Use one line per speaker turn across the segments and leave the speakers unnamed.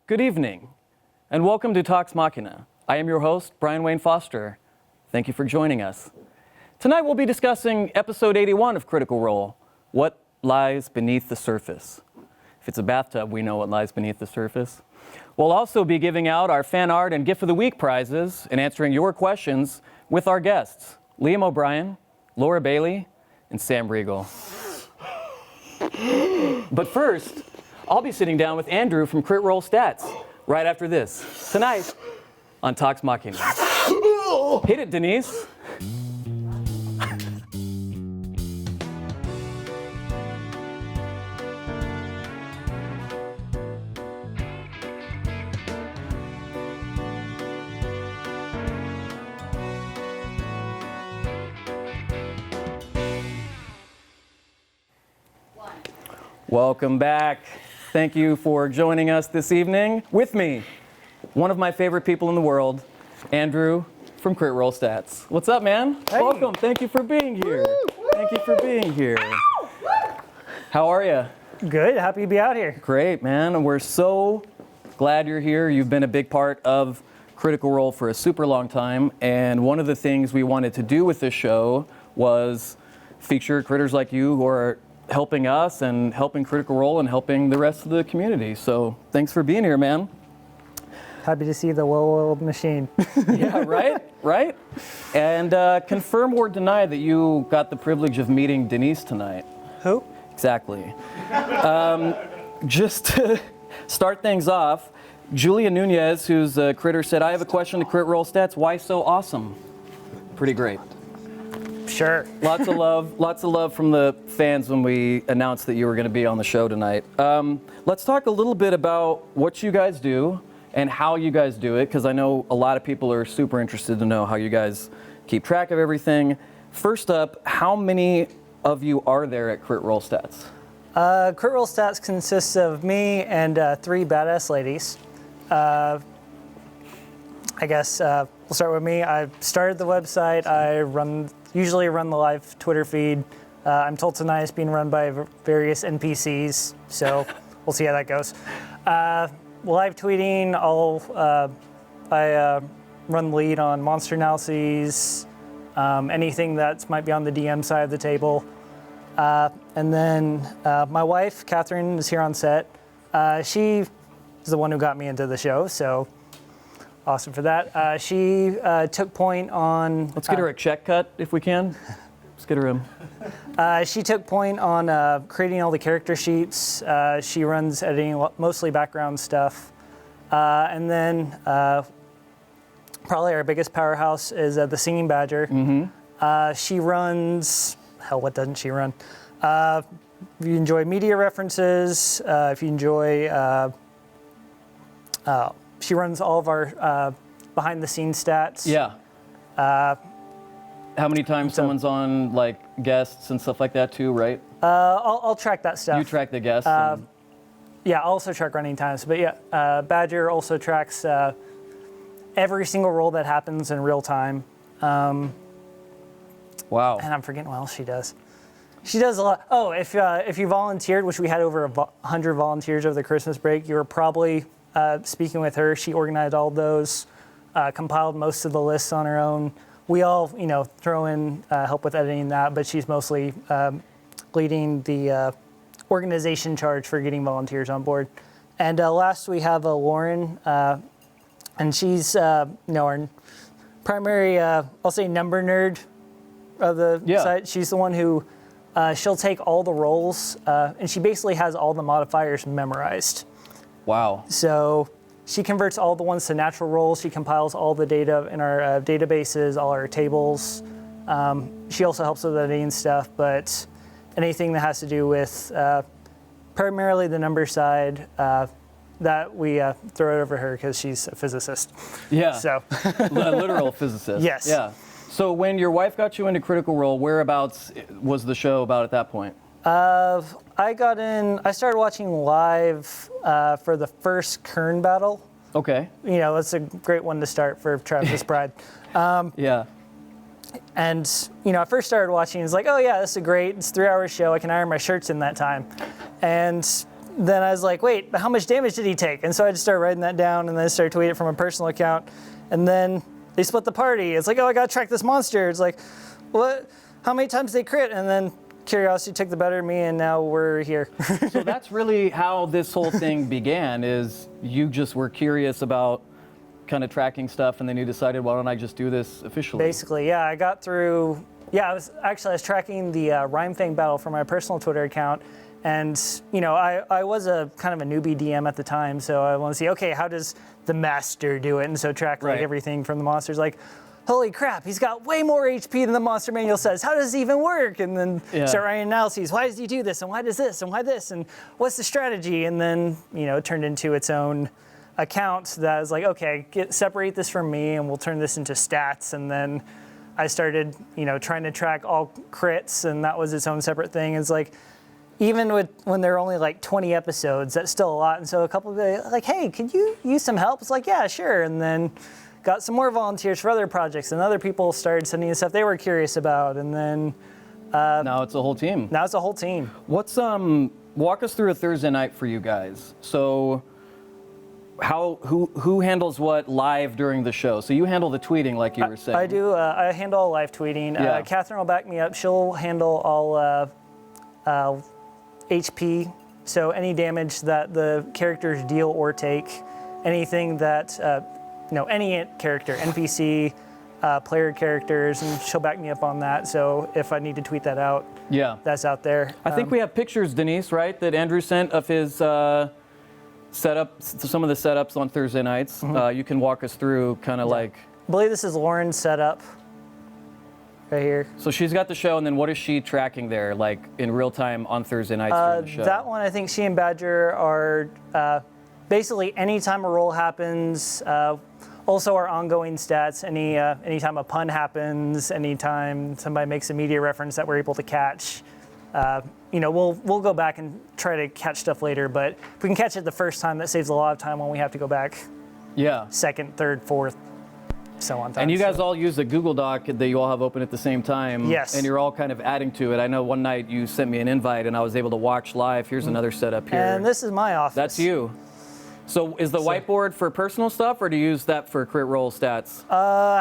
Good evening, and welcome to Talks Machina. I am your host, Brian Wayne Foster. Thank you for joining us. Tonight we'll be discussing episode 81 of Critical Role, What Lies Beneath the Surface. If it's a bathtub, we know what lies beneath the surface. We'll also be giving out our fan art and gift of the week prizes and answering your questions with our guests, Liam O'Brien, Laura Bailey, and Sam Riegel. But first, I'll be sitting down with Andrew from Crit Roll Stats right after this, tonight on Talks Machina. Hit it, Denise. Welcome back. Thank you for joining us this evening. With me, one of my favorite people in the world, Andrew from Crit Roll Stats. What's up, man?
Hey.
Welcome. Thank you for being here. Thank you for being here. How are you?
Good. Happy to be out here.
Great, man. And we're so glad you're here. You've been a big part of Critical Role for a super long time. And one of the things we wanted to do with this show was feature critters like you who are helping us and helping Critical Role and helping the rest of the community. So thanks for being here, man.
Happy to see the well-oiled machine.
Yeah, right? And confirm or deny that you got the privilege of meeting Denise tonight.
Who?
Exactly. Just to start things off, Julia Nunez, who's a critter, said, I have a question to Crit Roll Stats. Why so awesome? Pretty great.
Sure.
Lots of love from the fans when we announced that you were going to be on the show tonight. Let's talk a little bit about what you guys do and how you guys do it, because I know a lot of people are super interested to know how you guys keep track of everything. First up, how many of you are there at Crit Roll Stats?
Crit Roll Stats consists of me and 3 badass ladies. I guess we'll start with me. I started the website. I usually run the live Twitter feed. I'm told tonight it's being run by various NPCs, so we'll see how that goes. Live tweeting, I run the lead on monster analyses, anything that might be on the DM side of the table. And then my wife, Catherine, is here on set. She is the one who got me into the show, so awesome for that. She took point on...
Let's get her a check cut if we can. Let's get her in.
She took point on creating all the character sheets. She runs editing, mostly background stuff. And then probably our biggest powerhouse is the Singing Badger. Mm-hmm. She runs... Hell, what doesn't she run? If you enjoy media references, if you enjoy... she runs all of our behind-the-scenes stats.
Yeah. How many times someone's on, like, guests and stuff like that too, right?
I'll track that stuff.
You track the guests?
Yeah, I'll also track running times. But yeah, Badger also tracks every single roll that happens in real time.
Wow.
And I'm forgetting what else she does. She does a lot. Oh, if you volunteered, which we had over 100 volunteers over the Christmas break, you were probably speaking with her. She organized all those, compiled most of the lists on her own. We all, throw in help with editing that, but she's mostly leading the organization charge for getting volunteers on board. And last we have Lauren, and she's our primary, I'll say number nerd of the site. She's the one who she'll take all the rolls, and she basically has all the modifiers memorized.
Wow.
So she converts all the ones to natural rolls. She compiles all the data in our databases, all our tables. She also helps with editing stuff, but anything that has to do with primarily the number side, that we throw it over her because she's a physicist.
Yeah.
So
A literal physicist.
Yes.
Yeah. So when your wife got you into Critical Role, whereabouts was the show about at that point?
I started watching live for the first Kern battle.
Okay.
That's a great one to start for Travis' Pride.
Yeah.
And, I first started watching, it's like, oh yeah, this is great. It's a 3-hour show. I can iron my shirts in that time. And, then I was like, wait, how much damage did he take? And so I just started writing that down, and then I started tweeting it from a personal account. And then they split the party. It's like, oh, I got to track this monster. It's like, what? How many times did they crit? And then curiosity took the better of me, and now we're here.
So that's really how this whole thing began, is you just were curious about kind of tracking stuff, and then you decided, why don't I just do this officially?
Basically, yeah. I got through, I was tracking the Rhymefang battle for my personal Twitter account. And, I was a kind of a newbie DM at the time, so I want to see, okay, how does the master do it? And so track like everything from the monsters, like, holy crap, he's got way more HP than the monster manual says. How does it even work? And then start writing analyses. Why does he do this? And why does this? And why this? And what's the strategy? And then, it turned into its own account that was like, okay, separate this from me, and we'll turn this into stats. And then I started, trying to track all crits, and that was its own separate thing. It's like, even when there are only like 20 episodes, that's still a lot. And so a couple of people like, hey, could you use some help? It's like, yeah, sure. And then got some more volunteers for other projects, and other people started sending us stuff they were curious about. And then
now it's a whole team.
Now it's a whole team.
What's walk us through a Thursday night for you guys. So who handles what live during the show? So you handle the tweeting, like you were saying.
I do. I handle all live tweeting.
Yeah.
Catherine will back me up. She'll handle all HP, so any damage that the characters deal or take, anything that, any character, NPC, player characters, and she'll back me up on that. So if I need to tweet that out, that's out there.
I think we have pictures, Denise, right, that Andrew sent of his setup, some of the setups on Thursday nights. You can walk us through kind of like...
I believe this is Lauren's setup. Right here.
So she's got the show, and then what is she tracking there, like in real time on Thursday nights during the show?
That one, I think she and Badger are basically anytime a roll happens, also our ongoing stats, anytime a pun happens, anytime somebody makes a media reference that we're able to catch. We'll go back and try to catch stuff later, but if we can catch it the first time, that saves a lot of time when we have to go back second, third, fourth, so on.
And you guys all use a Google Doc that you all have open at the same time.
Yes.
And you're all kind of adding to it. I know one night you sent me an invite and I was able to watch live. Here's another setup here.
And this is my office.
That's you. So is the whiteboard for personal stuff, or do you use that for crit roll stats?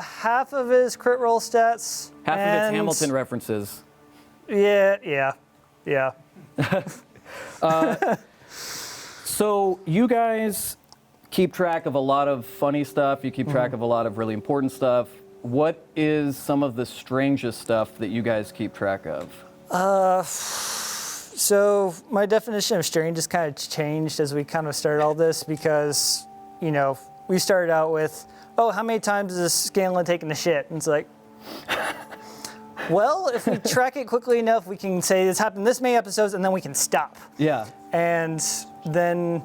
Half of it is crit roll stats.
Half of it's Hamilton references.
Yeah.
So you guys keep track of a lot of funny stuff. You keep track of a lot of really important stuff. What is some of the strangest stuff that you guys keep track of?
So my definition of strange has kind of changed as we kind of started all this, because, we started out with, how many times is Scanlan taking the shit? And it's like, well, if we track it quickly enough, we can say this happened this many episodes, and then we can stop.
Yeah.
And then,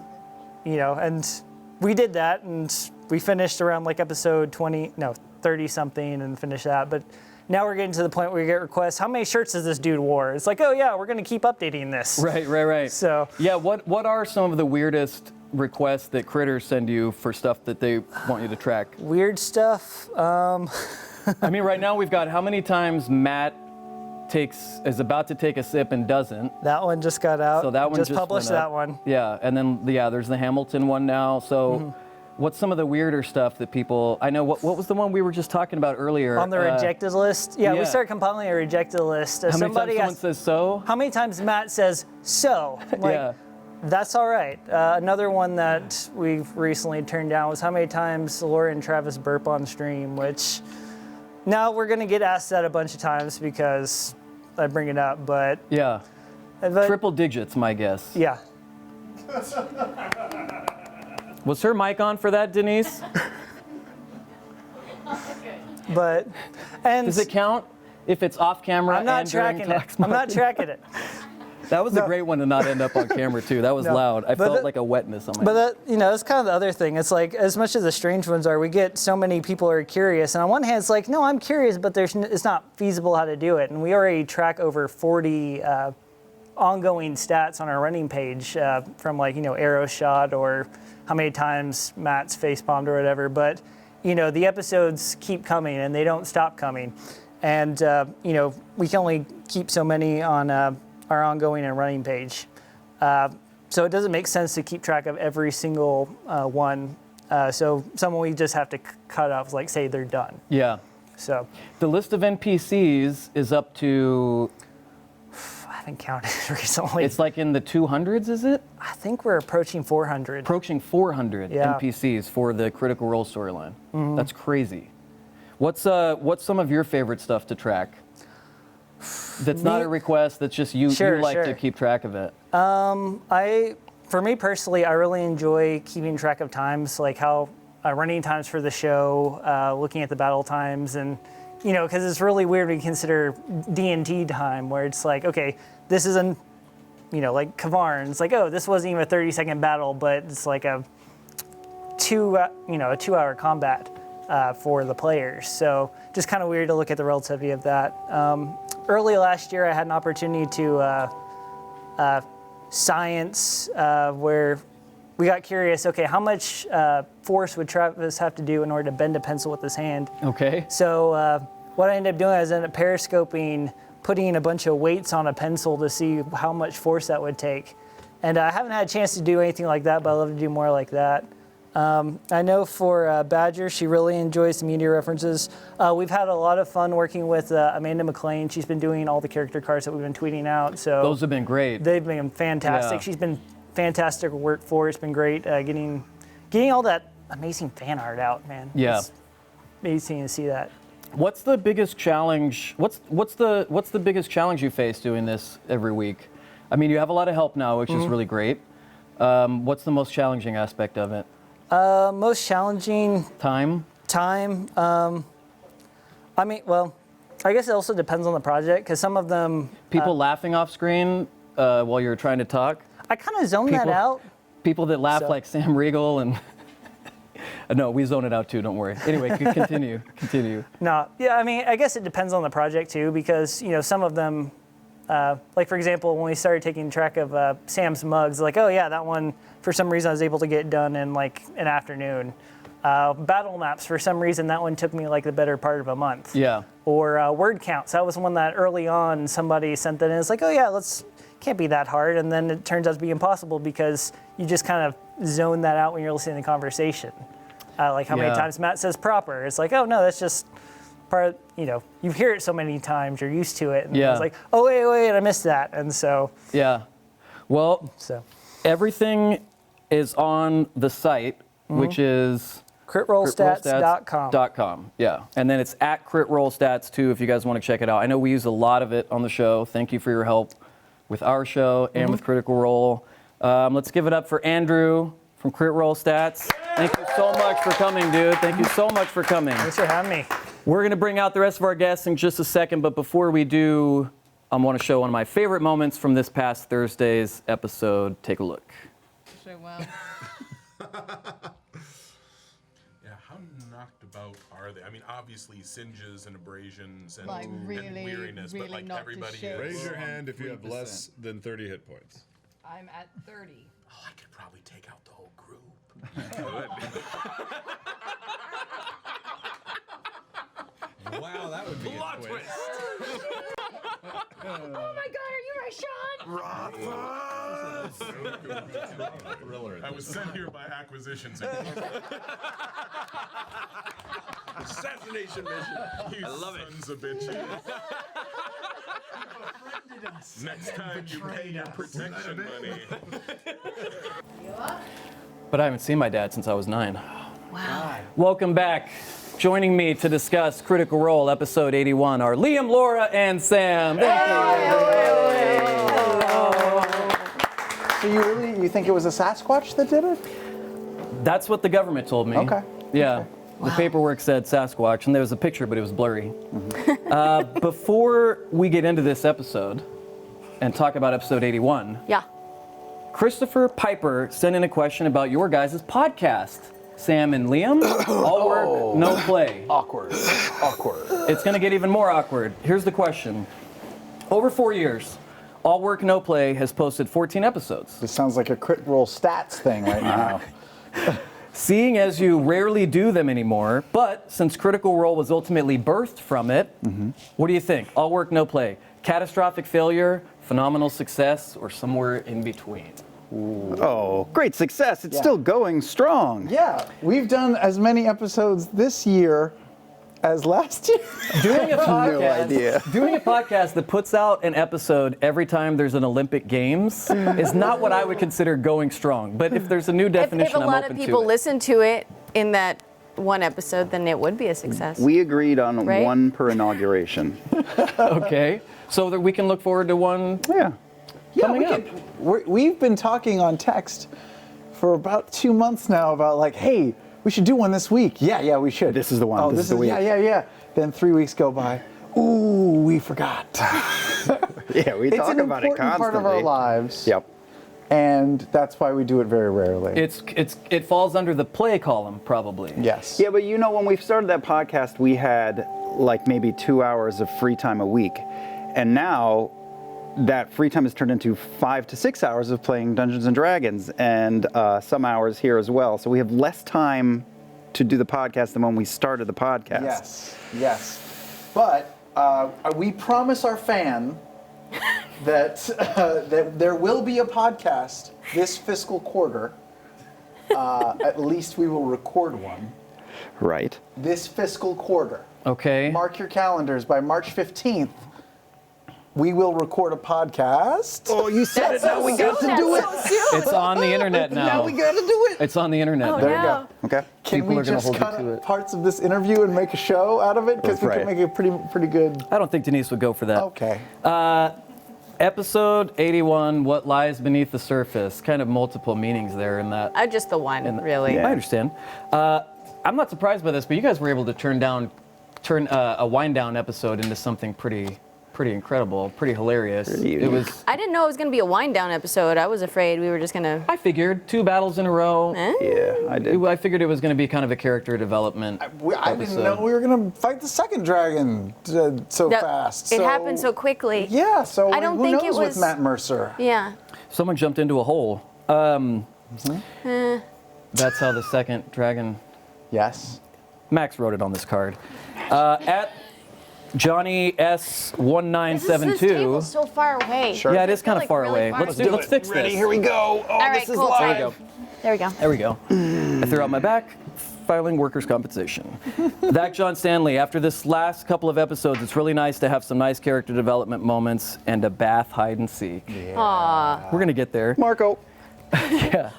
and we did that, and we finished around like episode 30 something and finished that. But now we're getting to the point where we get requests, how many shirts does this dude wore? It's like, oh yeah, we're going to keep updating this.
Right.
So
yeah, what are some of the weirdest requests that critters send you for stuff that they want you to track?
Weird stuff.
I mean, right now we've got how many times Matt is about to take a sip and doesn't.
That one just got out.
So that one just
published
went up.
that one.
Yeah, and then there's the Hamilton one now. So what's some of the weirder stuff that people, I know, what was the one we were just talking about earlier?
On the rejected list? Yeah, we started compiling a rejected list.
How many times someone says so?
How many times Matt says so? Like, that's all right. Another one that we've recently turned down was how many times Laura and Travis burp on stream, which now we're going to get asked that a bunch of times because I bring it up, but...
Yeah. Triple digits, my guess.
Yeah.
Was her mic on for that, Denise?
But, and...
Does it count if it's off camera?
I'm not tracking it. I'm not tracking it.
That was a great one to not end up on camera, too. That was loud. I felt like a wetness on my
But that's kind of the other thing. It's like, as much as the strange ones are, we get so many people are curious. And on one hand, it's like, no, I'm curious, but it's not feasible how to do it. And we already track over 40 ongoing stats on our running page from arrow shot or how many times Matt's face-bombed or whatever. But, the episodes keep coming and they don't stop coming. And, we can only keep so many on our ongoing and running page. So it doesn't make sense to keep track of every single one. So some we just have to cut off, like say they're done.
Yeah.
So
the list of NPCs is up to,
I haven't counted recently.
it's like in the 200s, is it?
I think we're approaching 400.
Approaching 400
Yeah.
NPCs for the Critical Role storyline. That's crazy. What's some of your favorite stuff to track? That's not a request, that's just you like to keep track of it.
For me personally, I really enjoy keeping track of times, like how running times for the show, looking at the battle times, and because it's really weird when you consider D&D time, where it's like, okay, this is like Kavarn, it's like, oh, this wasn't even a 30-second battle, but it's like a 2-hour combat for the players. So just kind of weird to look at the relativity of that. Early last year, I had an opportunity to science where we got curious, okay, how much force would Travis have to do in order to bend a pencil with his hand?
Okay.
So what I ended up doing is I ended up periscoping, putting a bunch of weights on a pencil to see how much force that would take. And I haven't had a chance to do anything like that, but I'd love to do more like that. I know for Badger, she really enjoys the media references. We've had a lot of fun working with Amanda McLean. She's been doing all the character cards that we've been tweeting out. So
those have been great.
They've been fantastic.
Yeah.
She's been fantastic work for. It's been great getting all that amazing fan art out, man.
Yeah.
It's amazing to see that.
What's the biggest challenge? What's the biggest challenge you face doing this every week? I mean, you have a lot of help now, which is really great. What's the most challenging aspect of it?
Most challenging
Time.
I mean, well, I guess it also depends on the project because some of them.
People laughing off screen while you're trying to talk.
I kind of zone that out.
People that laugh like Sam Riegel and. No, we zone it out too. Don't worry. Anyway, continue.
No, yeah, I mean, I guess it depends on the project too because some of them. Like for example, when we started taking track of Sam's mugs, like, oh yeah, that one, for some reason I was able to get done in like an afternoon. Battle maps, for some reason, that one took me like the better part of a month.
Yeah.
Or word counts, that was one that early on somebody sent that in. It's like, oh yeah, can't be that hard. And then it turns out to be impossible because you just kind of zone that out when you're listening to the conversation. Like how many times Matt says proper. It's like, oh no, that's just part of, you hear it so many times, you're used to it. And it's like, oh, wait, I missed that. And so.
Yeah. Well, everything is on the site, which is
critrollstats.com.
Yeah. And then it's at critrollstats too, if you guys want to check it out. I know we use a lot of it on the show. Thank you for your help with our show and with Critical Role. Let's give it up for Andrew from Crit Roll Stats. Thank you so much for coming, dude. Thank you so much for coming.
Thanks for having me.
We're going to bring out the rest of our guests in just a second, but before we do, I want to show one of my favorite moments from this past Thursday's episode. Take a look.
Wow.
Yeah, how knocked about are they? I mean, obviously singes and abrasions and,
Like really,
and weariness,
really
but like
knocked to
everybody
shit.
is.
Raise your hand if you have less than 30 hit points.
I'm at 30.
Oh, I could probably take out the whole group.
Wow, that would be
Plot
a
twist.
Oh my God, are you Rashawn?
thriller.
I was sent here by acquisitions.
Assassination mission.
You sons of bitches. Next time you pay your protection money.
But I haven't seen my dad since I was 9.
Wow.
Welcome back. Joining me to discuss Critical Role episode 81 are Liam, Laura, and Sam.
So you think it was a Sasquatch that did it?
That's what the government told me.
Okay.
Yeah.
Okay.
The paperwork said Sasquatch, and there was a picture, but it was blurry. Before we get into this episode and talk about episode 81,
Yeah.
Christopher Piper sent in a question about your guys' podcast. Sam and Liam, all work, no play.
Awkward.
It's going to get even more awkward. Here's the question. Over 4 years, All Work, No Play has posted 14 episodes.
This sounds like a Crit Roll Stats thing right now.
Seeing as you rarely do them anymore, but since Critical Role was ultimately birthed from it, what do you think? All Work, No Play. Catastrophic failure, phenomenal success, or somewhere in between?
Oh, great success. It's still going strong.
Yeah, we've done as many episodes this year as last year.
Doing a podcast,
No idea.
doing a podcast that puts out an episode every time there's an Olympic Games is not what I would consider going strong. But if there's a new
If
definition,
a
I'm
lot
open
of
to
people
it.
listen to it in that one episode, then it would be a success.
We agreed on
Right?
one per inauguration.
Okay, so that we can look forward to one
Yeah.
coming up.
We've been talking on text for about 2 months now about like, hey, we should do one this week. Yeah, we should.
This is the one.
Oh,
This is the week.
Yeah. Then 3 weeks go by. Ooh, we forgot.
Yeah, we
It's
talk
an
about it
important
constantly.
part of our lives.
Yep.
And that's why we do it very rarely.
It falls under the play column probably.
Yes.
Yeah, but when we started that podcast, we had like maybe 2 hours of free time a week. And now that free time has turned into 5 to 6 hours of playing Dungeons and Dragons and some hours here as well. So we have less time to do the podcast than when we started the podcast.
Yes. But we promise our fan that there will be a podcast this fiscal quarter. At least we will record one
Right.
this fiscal quarter.
Okay.
Mark your calendars. By March 15th, we will record a podcast.
Oh, you said it. Now we got to do it.
It's on the internet now.
Now we got to do it.
It's on the internet.
Oh,
now.
There you go.
Okay.
Can
People
we
are gonna
just
hold you
cut
to it.
parts of this interview and make a show out of it? Because we
Right.
can make it pretty good.
I don't think Denise would go for that.
Okay.
Episode 81, What Lies Beneath the Surface. Kind of multiple meanings there in that.
Just the one, really.
Yeah.
I understand. I'm not surprised by this, but you guys were able to turn a wind down episode into something pretty incredible, pretty hilarious.
Pretty
It
unique.
was.
I didn't know it was going to be a wind down episode. I was afraid we were just going to.
I figured 2 battles in a row.
Yeah, I did.
I figured it was going to be kind of a character development.
I didn't
episode.
know we were going to fight the second dragon so fast.
It
So-
happened so quickly.
Yeah, so
I don't
who
think
knows
it
with
was-
Matt Mercer?
Yeah.
Someone jumped into a hole. That's how the second dragon.
Yes.
Max wrote it on this card. At Johnny S1972.
This table's so far away.
Sure.
Yeah, it is
I feel
kind of
like
far
really
away.
far.
Let's fix
Ready?
this.
Here we go. Oh,
All right,
this is
cool.
live.
There we go.
There we go.
There we go. I threw out my back, filing workers' compensation. That John Stanley, after this last couple of episodes, it's really nice to have some nice character development moments and a bath hide and seek.
Aw.
We're gonna get there.
Marco.
Yeah.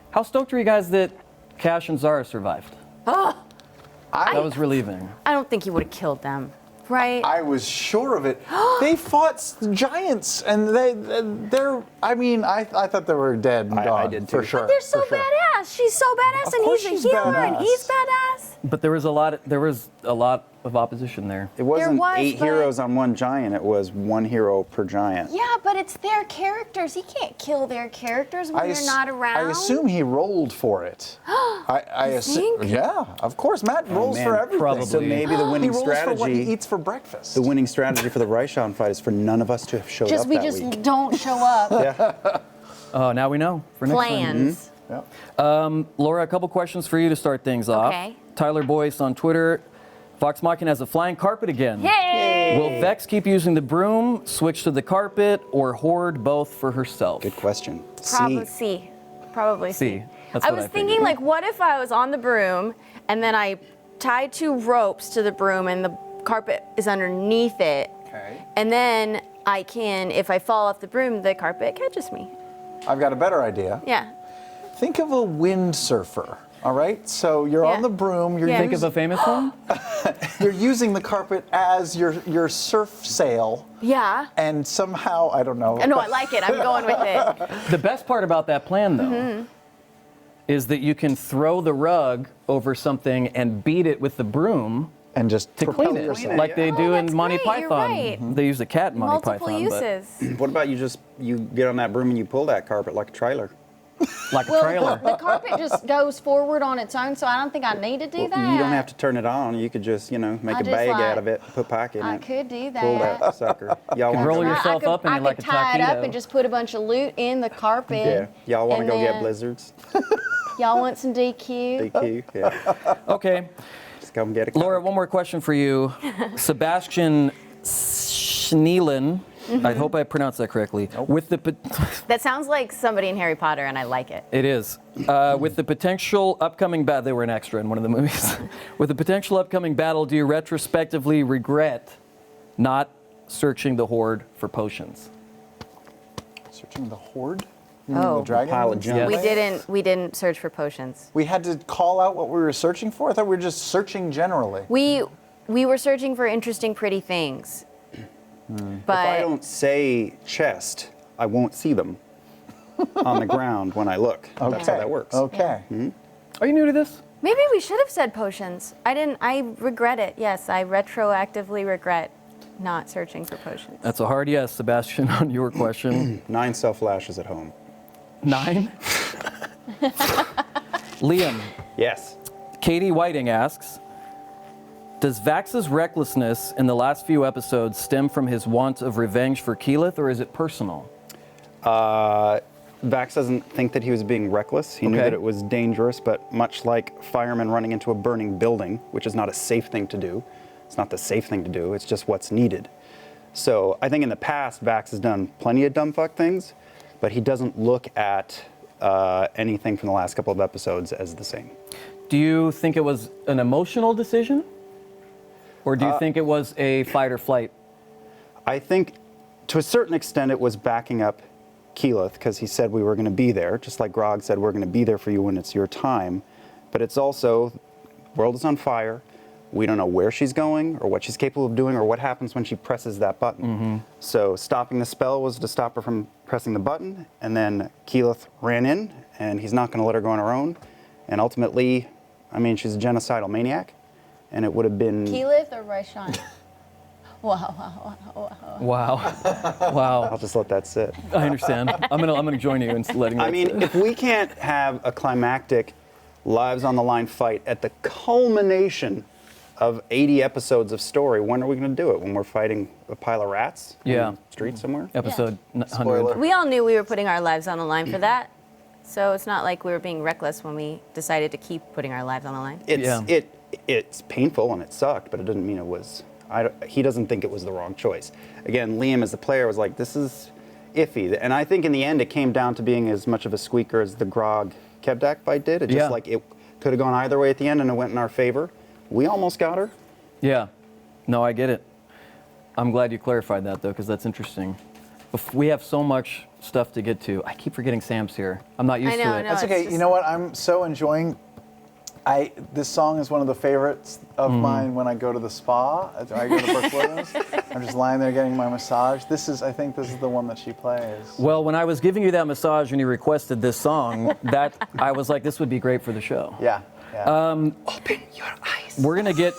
How stoked are you guys that Cash and Zara survived? That was relieving.
I don't think he would have killed them, right?
I was sure of it. They fought giants, and they're. I mean, I thought they were dead and
I
gone
did
for
too.
sure.
They're so
for sure.
badass. She's so badass,
Of
and
course
he's
she's
a healer, and
badass.
he's badass.
But there was a lot of opposition there.
It wasn't
was,
8
but-
heroes on one giant. It was 1 hero per giant.
Yeah, but it's their characters. He can't kill their characters when they're not around.
I assume he rolled for it. I assume.
think?
Yeah, of course. Matt rolls
man,
for everything.
probably.
So maybe the
He
winning
rolls for what he
strategy.
eats for breakfast.
The winning strategy for the Ryshawn fight is for none of us to have showed up
we
that
just
week.
don't show up.
Oh, now we know for next time.
Plans.
Yeah.
Laura, a couple questions for you to start things off.
Okay.
Tyler Boyce on Twitter. Fox Machina has a flying carpet again.
Yay!
Will Vex keep using the broom, switch to the carpet, or hoard both for herself?
Good question.
Probably
C.
C. Probably C.
C. That's
I
what
was
I
thinking,
figured.
like, what if I was on the broom and then I tied 2 ropes to the broom and the carpet is underneath it,
Okay.
and then I can, if I fall off the broom, the carpet catches me.
I've got a better idea.
Yeah.
Think of a windsurfer. All right. So you're
Yeah.
on the broom. You're
Yeah.
Think of a famous one?
you're using the carpet as your surf sail,
Yeah.
and somehow I don't know.
No, I like it. I'm going with it.
The best part about that plan, though,
Mm-hmm.
is that you can throw the rug over something and beat it with the broom
and just
to
propel
clean it,
yourself.
like they
Oh,
do in
that's
Monty
great, you're
Python.
right.
They use a cat in Monty
Multiple
Python,
uses.
What about you get on that broom and you pull that carpet like a trailer?
but like a
Well,
trailer.
the carpet just goes forward on its own, so I don't think I need to do that.
You don't have to turn it on. You could just, make
I
a
just
bag
like-
out of it, put pack in
I
it.
could do
Pull
that.
that sucker. Y'all
Can
want
roll
to
yourself
I could,
up in
I
it like
could
a
tie it up
taquito.
and just put a bunch of loot in the carpet.
Yeah. Y'all want to
and
go get
then-
blizzards?
Y'all want some DQ?
DQ? Yeah.
Okay,
Just come get a
Laura,
Coke.
one more question for you. Sebastian Schneelen I hope I pronounced that correctly. With the
That sounds like somebody in Harry Potter, and I like it.
It is. With the potential upcoming battle, they were an extra in one of the movies. With the potential upcoming battle, do you retrospectively regret not searching the hoard for potions?
Searching the hoard? You mean
Oh.
the dragon?
Pile of junk.
Yes.
We didn't search for potions.
We had to call out what we were searching for? I thought we were just searching generally.
We were searching for interesting, pretty things. But
If I don't say chest, I won't see them on the ground when I look. That's how that works.
Okay.
Are you new to this?
maybe we should have said potions. I regret it. Yes, I retroactively regret not searching for potions.
That's a hard yes, Sebastian, on your question.
9 self-lashes at home.
9? Liam,
Yes.
Katie Whiting asks, does Vax's recklessness in the last few episodes stem from his want of revenge for Keyleth, or is it personal?
Vax doesn't think that he was being reckless. He knew
Okay.
that it was dangerous, but much like firemen running into a burning building, which is not a safe thing to do, it's not the safe thing to do, it's just what's needed. So I think in the past, Vax has done plenty of dumb fuck things, but he doesn't look at anything from the last couple of episodes as the same.
Do you think it was an emotional decision? Or do you think it was a fight or flight?
I think to a certain extent it was backing up Keyleth because he said we were going to be there, just like Grog said we're going to be there for you when it's your time. But it's also, the world is on fire. We don't know where she's going or what she's capable of doing or what happens when she presses that button. So stopping the spell was to stop her from pressing the button, and then Keyleth ran in, and he's not going to let her go on her own. And ultimately, I mean, she's a genocidal maniac, and it would have been...
Keyleth or Raishan? Wow.
Wow. Wow.
I'll just let that sit.
I understand. I'm gonna join you in letting that
I mean,
sit.
if we can't have a climactic lives on the line fight at the culmination of 80 episodes of story, when are we going to do it? When we're fighting a pile of rats
Yeah.
in the street somewhere?
Episode 100.
Spoiler.
We all knew we were putting our lives on the line for that. So it's not like we were being reckless when we decided to keep putting our lives on the line.
It's painful and it sucked, but it doesn't mean it was. He doesn't think it was the wrong choice. Again, Liam as the player was like, this is iffy. And I think in the end it came down to being as much of a squeaker as the Grog Kevdak fight did. It just like it could have gone either way at the end and it went in our favor. We almost got her.
Yeah. No, I get it. I'm glad you clarified that, though, because that's interesting. We have so much stuff to get to. I keep forgetting Sam's here. I'm not used to it.
No,
That's
it's
okay.
just-
You know what? I'm so enjoying. This song is one of the favorites of mine when I go to the spa. I go to Brooke Williams. I'm just lying there getting my massage. I think this is the one that she plays.
Well, when I was giving you that massage and you requested this song, I was like, this would be great for the show.
Yeah.
Open your eyes. We're gonna get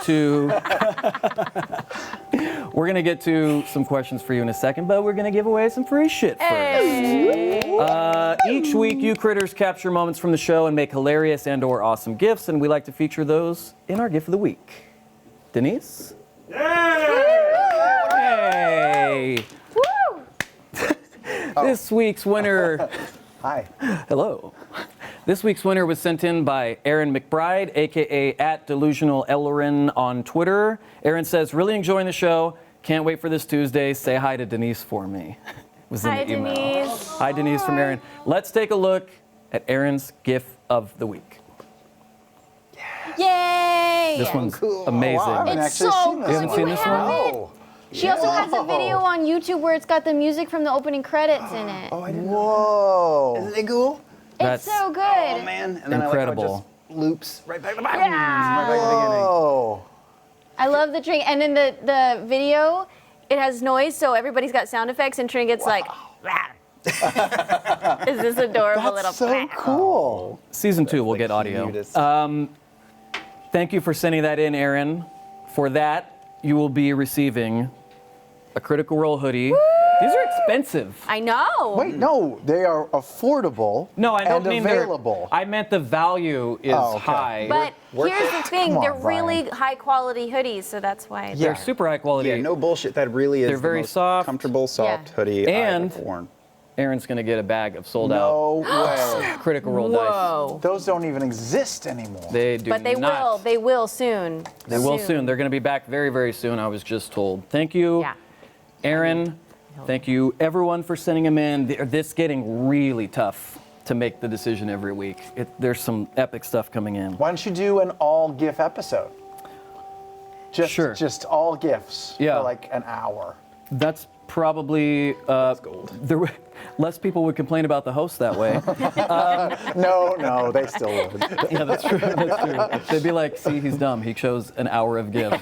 to some questions for you in a second, but we're gonna give away some free shit first. Each week, you critters capture moments from the show and make hilarious and/or awesome gifts, and we like to feature those in our gift of the week. Denise. Hey. This week's winner.
Hi.
Hello. This week's winner was sent in by Aaron McBride, aka @DelusionalEllerin on Twitter. Aaron says, really enjoying the show. Can't wait for this Tuesday. Say hi to Denise for me. Was in
Hi,
the email.
Denise.
Hi, Denise from Aaron. Let's take a look at Aaron's gift of the week.
Yay!
This one's amazing.
Wow, I haven't
It's
actually
so
seen this
good.
You haven't seen this one?
Oh.
She also has a video on YouTube where it's got the music from the opening credits in it.
Whoa.
Isn't it cool?
It's so good.
Oh man! And then
Incredible.
I like how it just loops right back to the bottom.
Yeah.
Right back to the beginning.
Oh.
I love the drink. And in the video, it has noise, so everybody's got sound effects, and Tringet's like, "Rah." Is this adorable little
That's so cool.
Season 2, we'll get audio.
Cutest.
Thank you for sending that in, Aaron. For that, you will be receiving a Critical Role hoodie. These are expensive.
I know.
Wait, no, they are affordable.
No, I don't
and
mean
available.
I meant the value is
Oh, okay.
high.
But here's the thing,
Come on,
they're
Brian.
really high quality hoodies, so that's why it's
They're super high quality.
Yeah, no bullshit. That really is
They're
the
very
most
soft.
comfortable, soft
Yeah.
hoodie
And-
I've worn.
Aaron's gonna get a bag of sold
No
out
way.
Critical Role dice.
Whoa.
Those don't even exist anymore.
They do
But they
not.
will. They will soon.
They will soon. They're gonna be back very, very soon, I was just told. Thank you,
Yeah.
Aaron. Thank you, everyone, for sending them in. This getting really tough to make the decision every week. There's some epic stuff coming in.
Why don't you do an all GIF episode? Just all GIFs
Yeah.
for like an hour.
That's probably less people would complain about the host that way.
No, they still would.
Yeah, that's true. That's true. They'd be like, "See, he's dumb. He chose an hour of give."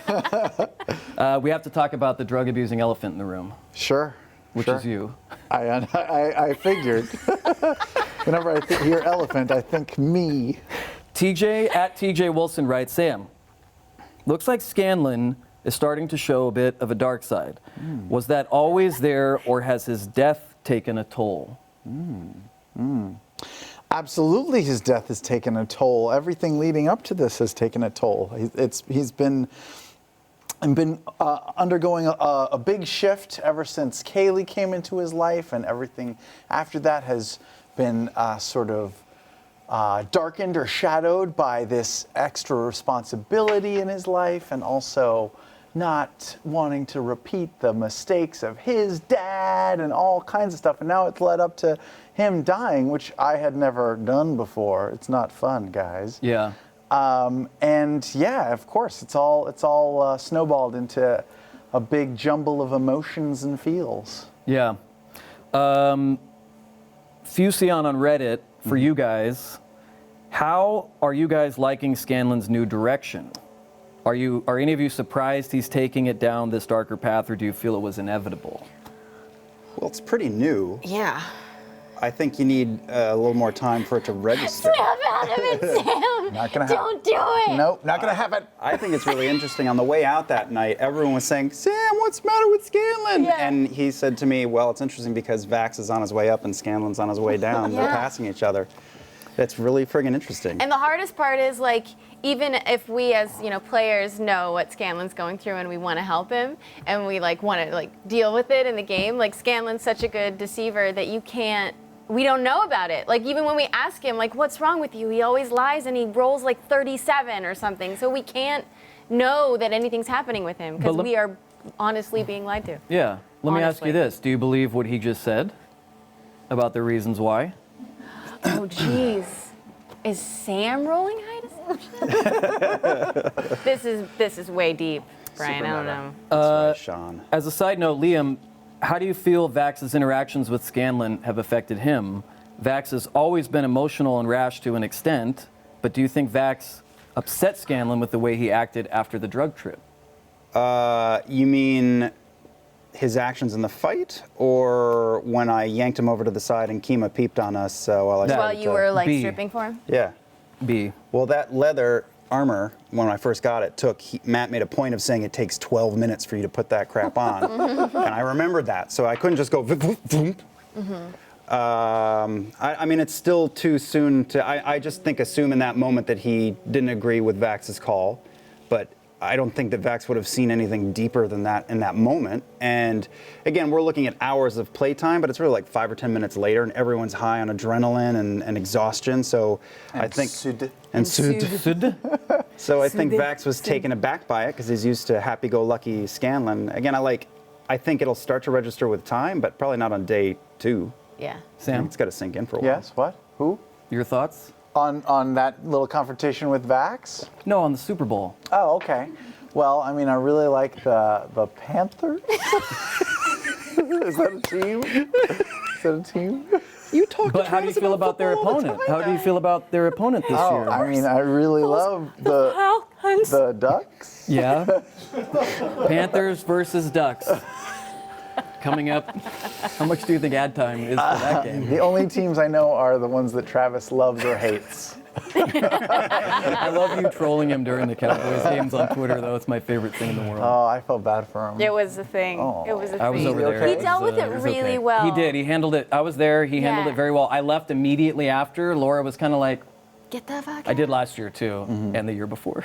We have to talk about the drug-abusing elephant in the room,
Sure.
which is you.
I figured. Whenever I hear elephant, I think me.
TJ at TJ Wilson writes, Sam, looks like Scanlan is starting to show a bit of a dark side. Was that always there, or has his death taken a toll?
Absolutely, his death has taken a toll. Everything leading up to this has taken a toll. He's been undergoing a big shift ever since Kaylee came into his life, and everything after that has been sort of darkened or shadowed by this extra responsibility in his life, and also not wanting to repeat the mistakes of his dad and all kinds of stuff. And now it's led up to him dying, which I had never done before. It's not fun, guys.
Yeah.
And yeah, of course, it's all snowballed into a big jumble of emotions and feels.
Yeah. Fusion on Reddit, for you guys, how are you guys liking Scanlan's new direction? Are any of you surprised he's taking it down this darker path, or do you feel it was inevitable?
Well, it's pretty new.
Yeah.
I think you need a little more time for it to register.
Snap out of it, Sam.
Not gonna happen.
Don't do it.
Nope, not gonna happen.
I think it's really interesting. On the way out that night, everyone was saying, Sam, what's the matter with Scanlan?
Yeah.
And he said to me, well, it's interesting because Vax is on his way up and Scanlan's on his way down. They're
Yeah.
passing each other. It's really friggin' interesting.
And the hardest part is, like, even if we as, players know what Scanlan's going through and we want to help him and we want to deal with it in the game, like Scanlan's such a good deceiver that we don't know about it. Like, even when we ask him, what's wrong with you? He always lies and he rolls 37 or something. So we can't know that anything's happening with him because we are honestly being lied to.
Yeah. Let me ask you
Honestly.
this. Do you believe what he just said about the reasons why?
Oh, jeez. Is Sam rolling high deception? This is way deep, Brian.
Super
I don't
meta.
know.
That's right, Sean.
As a side note, Liam, how do you feel Vax's interactions with Scanlan have affected him? Vax has always been emotional and rash to an extent, but do you think Vax upset Scanlan with the way he acted after the drug trip?
You mean his actions in the fight, or when I yanked him over to the side and Kima peeped on us while I
That-
While
started
you
to-
were
B.
stripping for him?
Yeah.
B.
Well, that leather armor, when I first got it, Matt made a point of saying it takes 12 minutes for you to put that crap on. And I remembered that, so I couldn't just go vroom, vroom. I mean, it's still too soon to, I just think assume in that moment that he didn't agree with Vax's call, but I don't think that Vax would have seen anything deeper than that in that moment. And again, we're looking at hours of playtime, but it's really 5 or 10 minutes later, and everyone's high on adrenaline and exhaustion. So I think
Sud.
so I think Vax was taken aback by it because he's used to happy-go-lucky Scanlan. Again, I think it'll start to register with time, but probably not on day 2.
Yeah.
Sam,
It's got to sink in for a while.
Yes, what? Who?
your thoughts?
On that little confrontation with Vax?
No, on the Super Bowl.
Oh, okay. Well, I mean, I really like the Panthers. Is that a team? Is that a team?
You talk
But how do you feel about their opponent? How do you feel about their opponent this
Oh,
year?
I mean, I really love the Ducks.
Yeah. Panthers versus Ducks. Coming up. How much do you think ad time is for that game?
The only teams I know are the ones that Travis loves or hates.
I love you trolling him during the Cowboys games on Twitter, though. It's my favorite thing in the world.
Oh, I felt bad for him.
It was a thing.
Oh.
It was a
I was
thing.
over there.
He
It
dealt
was,
with it
was
really
okay.
well.
He did. He handled it. I was there. He handled
Yeah.
it very well. I left immediately after. Laura was kind of like,
Get the fuck
I did last year too, and the year before.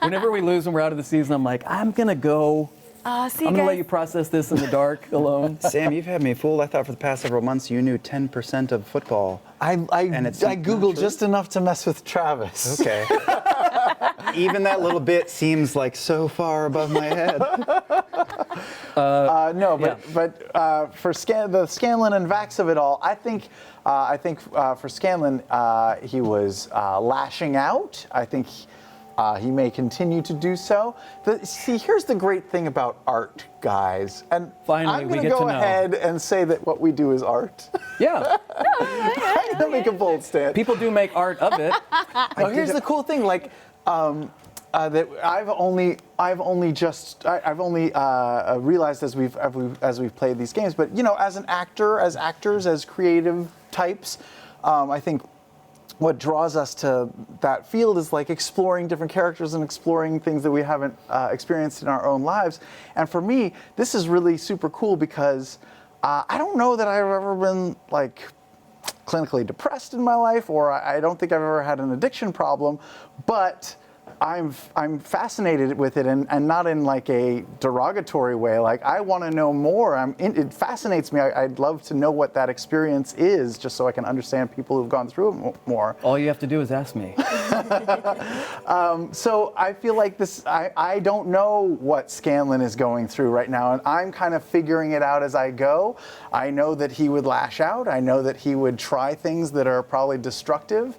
Whenever we lose and we're out of the season, I'm like, I'm gonna go.
See
I'm
you
gonna let
guys.
you process this in the dark alone.
Sam, you've had me fooled. I thought for the past several months you knew 10% of football.
And
it's
I
not
Googled
true?
just enough to mess with Travis.
Okay. Even that little bit seems like so far above my head.
No,
yeah.
but for the Scanlan and Vax of it all, I think for Scanlan, he was lashing out. I think he may continue to do so. See, here's the great thing about art, guys. And
Finally,
I'm
we
going
get
to
to
go
know.
ahead and say that what we do is art.
Yeah.
I'm going to make a bold stand.
People do make art of it.
Now, here's the cool thing, like that I've only realized as we've played these games. But as an actor, as actors, as creative types, I think what draws us to that field is like exploring different characters and exploring things that we haven't experienced in our own lives. And for me, this is really super cool because I don't know that I've ever been like clinically depressed in my life, or I don't think I've ever had an addiction problem, but I'm fascinated with it, and not in like a derogatory way. Like, I want to know more. It fascinates me. I'd love to know what that experience is, just so I can understand people who've gone through it more.
All you have to do is ask me.
So I feel like this. I don't know what Scanlan is going through right now, and I'm kind of figuring it out as I go. I know that he would lash out. I know that he would try things that are probably destructive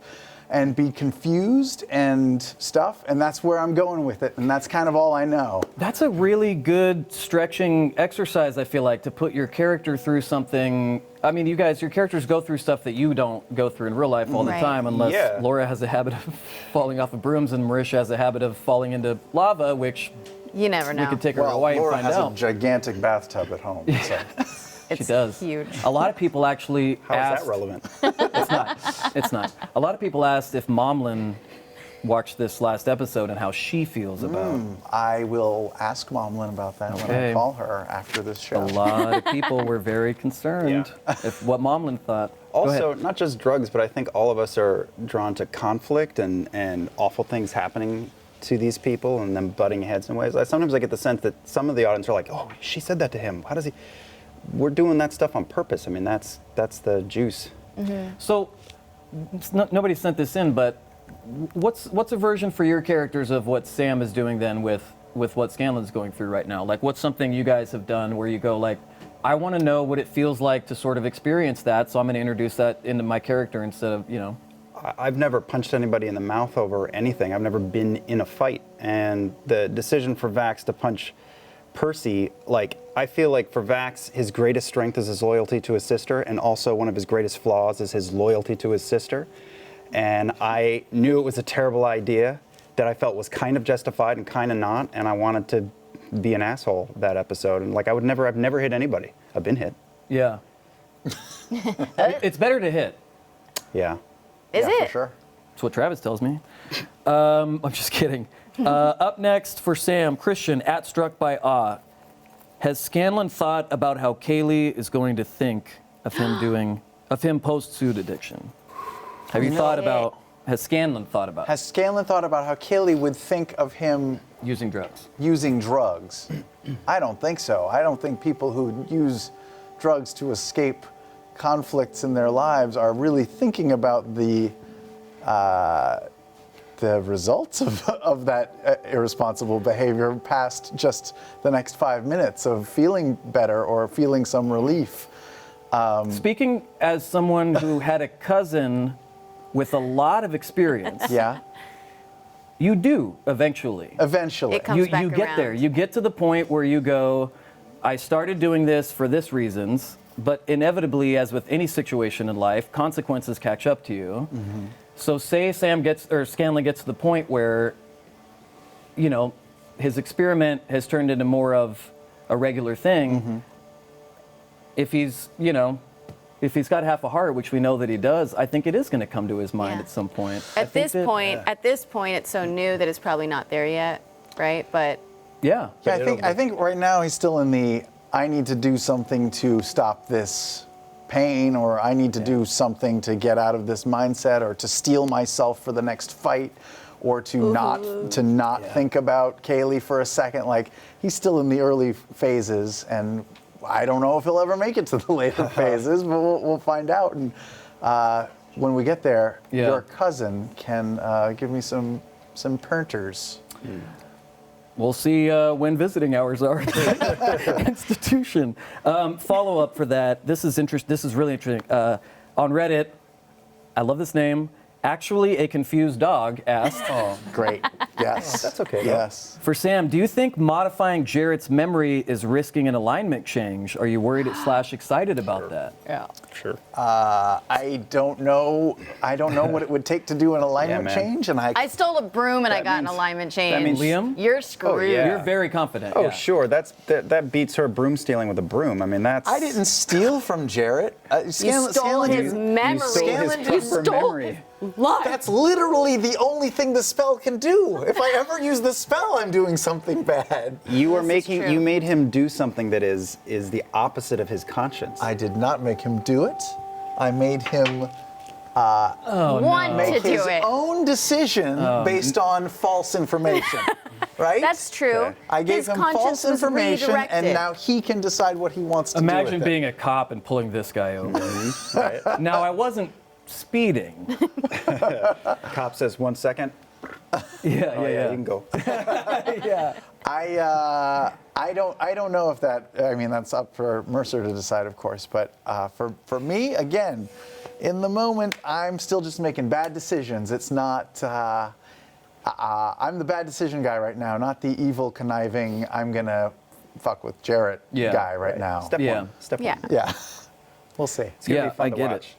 and be confused and stuff, and that's where I'm going with it, and that's kind of all I know.
That's a really good stretching exercise, I feel like, to put your character through something. I mean, your characters go through stuff that you don't go through in real life all the
Right.
time, unless
Yeah.
Laura has a habit of falling off of brooms and Marisha has a habit of falling into lava, which
You never know.
we could take her
Well,
away
Laura
and find
has
out.
a gigantic bathtub at home. So.
She does.
huge.
A lot of people actually
How
asked.
is that relevant?
It's not. A lot of people asked if Momlin watched this last episode and how she feels about
I will ask Momlin about that when
Okay.
I call her after this show.
A lot of people were very concerned if what Momlin thought. Go
Also,
ahead.
not just drugs, but I think all of us are drawn to conflict and awful things happening to these people and them butting heads in ways. Sometimes I get the sense that some of the audience are like, "Oh, she said that to him. How does he?" We're doing that stuff on purpose. I mean, that's the juice.
So, nobody sent this in, but what's a version for your characters of what Sam is doing then with what Scanlan's going through right now? Like, what's something you guys have done where you go like, I want to know what it feels like to sort of experience that, so I'm going to introduce that into my character instead of,
I've never punched anybody in the mouth over anything. I've never been in a fight. And the decision for Vax to punch Percy, like, I feel like for Vax, his greatest strength is his loyalty to his sister, and also one of his greatest flaws is his loyalty to his sister. And I knew it was a terrible idea that I felt was kind of justified and kind of not, and I wanted to be an asshole that episode. And like, I've never hit anybody. I've been hit.
yeah. It's better to hit.
Yeah.
Is
yeah,
it?
For sure.
That's what Travis tells me. I'm just kidding. Up next for Sam, Christian, @Struck by Awe. Has Scanlan thought about how Kaylee is going to think of him post-suit addiction? Have you thought about, has Scanlan thought about
Has Scanlan thought about how Kaylee would think of him
using drugs?
using drugs? I don't think so. I don't think people who use drugs to escape conflicts in their lives are really thinking about the results of that irresponsible behavior past just the next 5 minutes of feeling better or feeling some relief.
Speaking as someone who had a cousin with a lot of experience,
Yeah,
you do eventually.
eventually.
It comes back
you get there.
around.
You get to the point where you go, I started doing this for this reasons, but inevitably, as with any situation in life, consequences catch up to you.
Mm-hmm.
So say Scanlan gets to the point where, his experiment has turned into more of a regular thing.
Mm-hmm.
If he's got half a heart, which we know that he does, I think it is going to come to his mind
Yeah.
at some point.
At this point, it's so new that it's probably not there yet, right? But
Yeah.
Yeah, I think right now he's still in the I need to do something to stop this pain, or I need to do something to get out of this mindset, or to steel myself for the next fight, or to not think about Kaylee for a second. Like, he's still in the early phases, and I don't know if he'll ever make it to the later phases, but we'll find out. And when we get there, your cousin can give me some pointers.
We'll see when visiting hours are at the institution. Follow up for that. This is really interesting. On Reddit, I love this name. Actually, a confused dog asked.
Oh, great. Yes.
That's okay.
Yes.
For Sam, do you think modifying Jarrett's memory is risking an alignment change? Are you worried / excited about that?
Yeah.
Sure.
I don't know. I don't know what it would take to do an alignment
man.
change, and
I stole a broom and I
That
got an
means-
alignment change.
that means-
Liam?
You're screwed.
yeah.
You're very confident.
Oh,
yeah.
sure. That beats her broom stealing with a broom. I mean, that's.
I didn't steal from Jarrett.
You stole his memory.
You stole his
You
proper
stole
memory.
life.
That's literally the only thing the spell can do. If I ever use the spell, I'm doing something bad.
You are
This is
making.
true.
You made him do something that is the opposite of his conscience.
I did not make him do it. I made him
Want to
make
do
his
it.
own decision based on false information. Right?
That's true.
Okay.
I gave
His
him
conscience
false
was
information, and
redirected.
now he can decide what he wants to do
Imagine
with
being
it.
a cop and pulling this guy over.
Right.
Now, I wasn't speeding.
Cop says 1 second.
Yeah,
Oh, yeah, you can go.
yeah.
I don't know if that. I mean, that's up for Mercer to decide, of course. But for me, again, in the moment, I'm still just making bad decisions. It's not. I'm the bad decision guy right now, not the evil, conniving. I'm gonna fuck with Jarrett guy right now.
Step
Yeah.
one. Step
Yeah.
one.
Yeah, we'll see.
It's gonna
Yeah,
be fun
I
to
get
watch.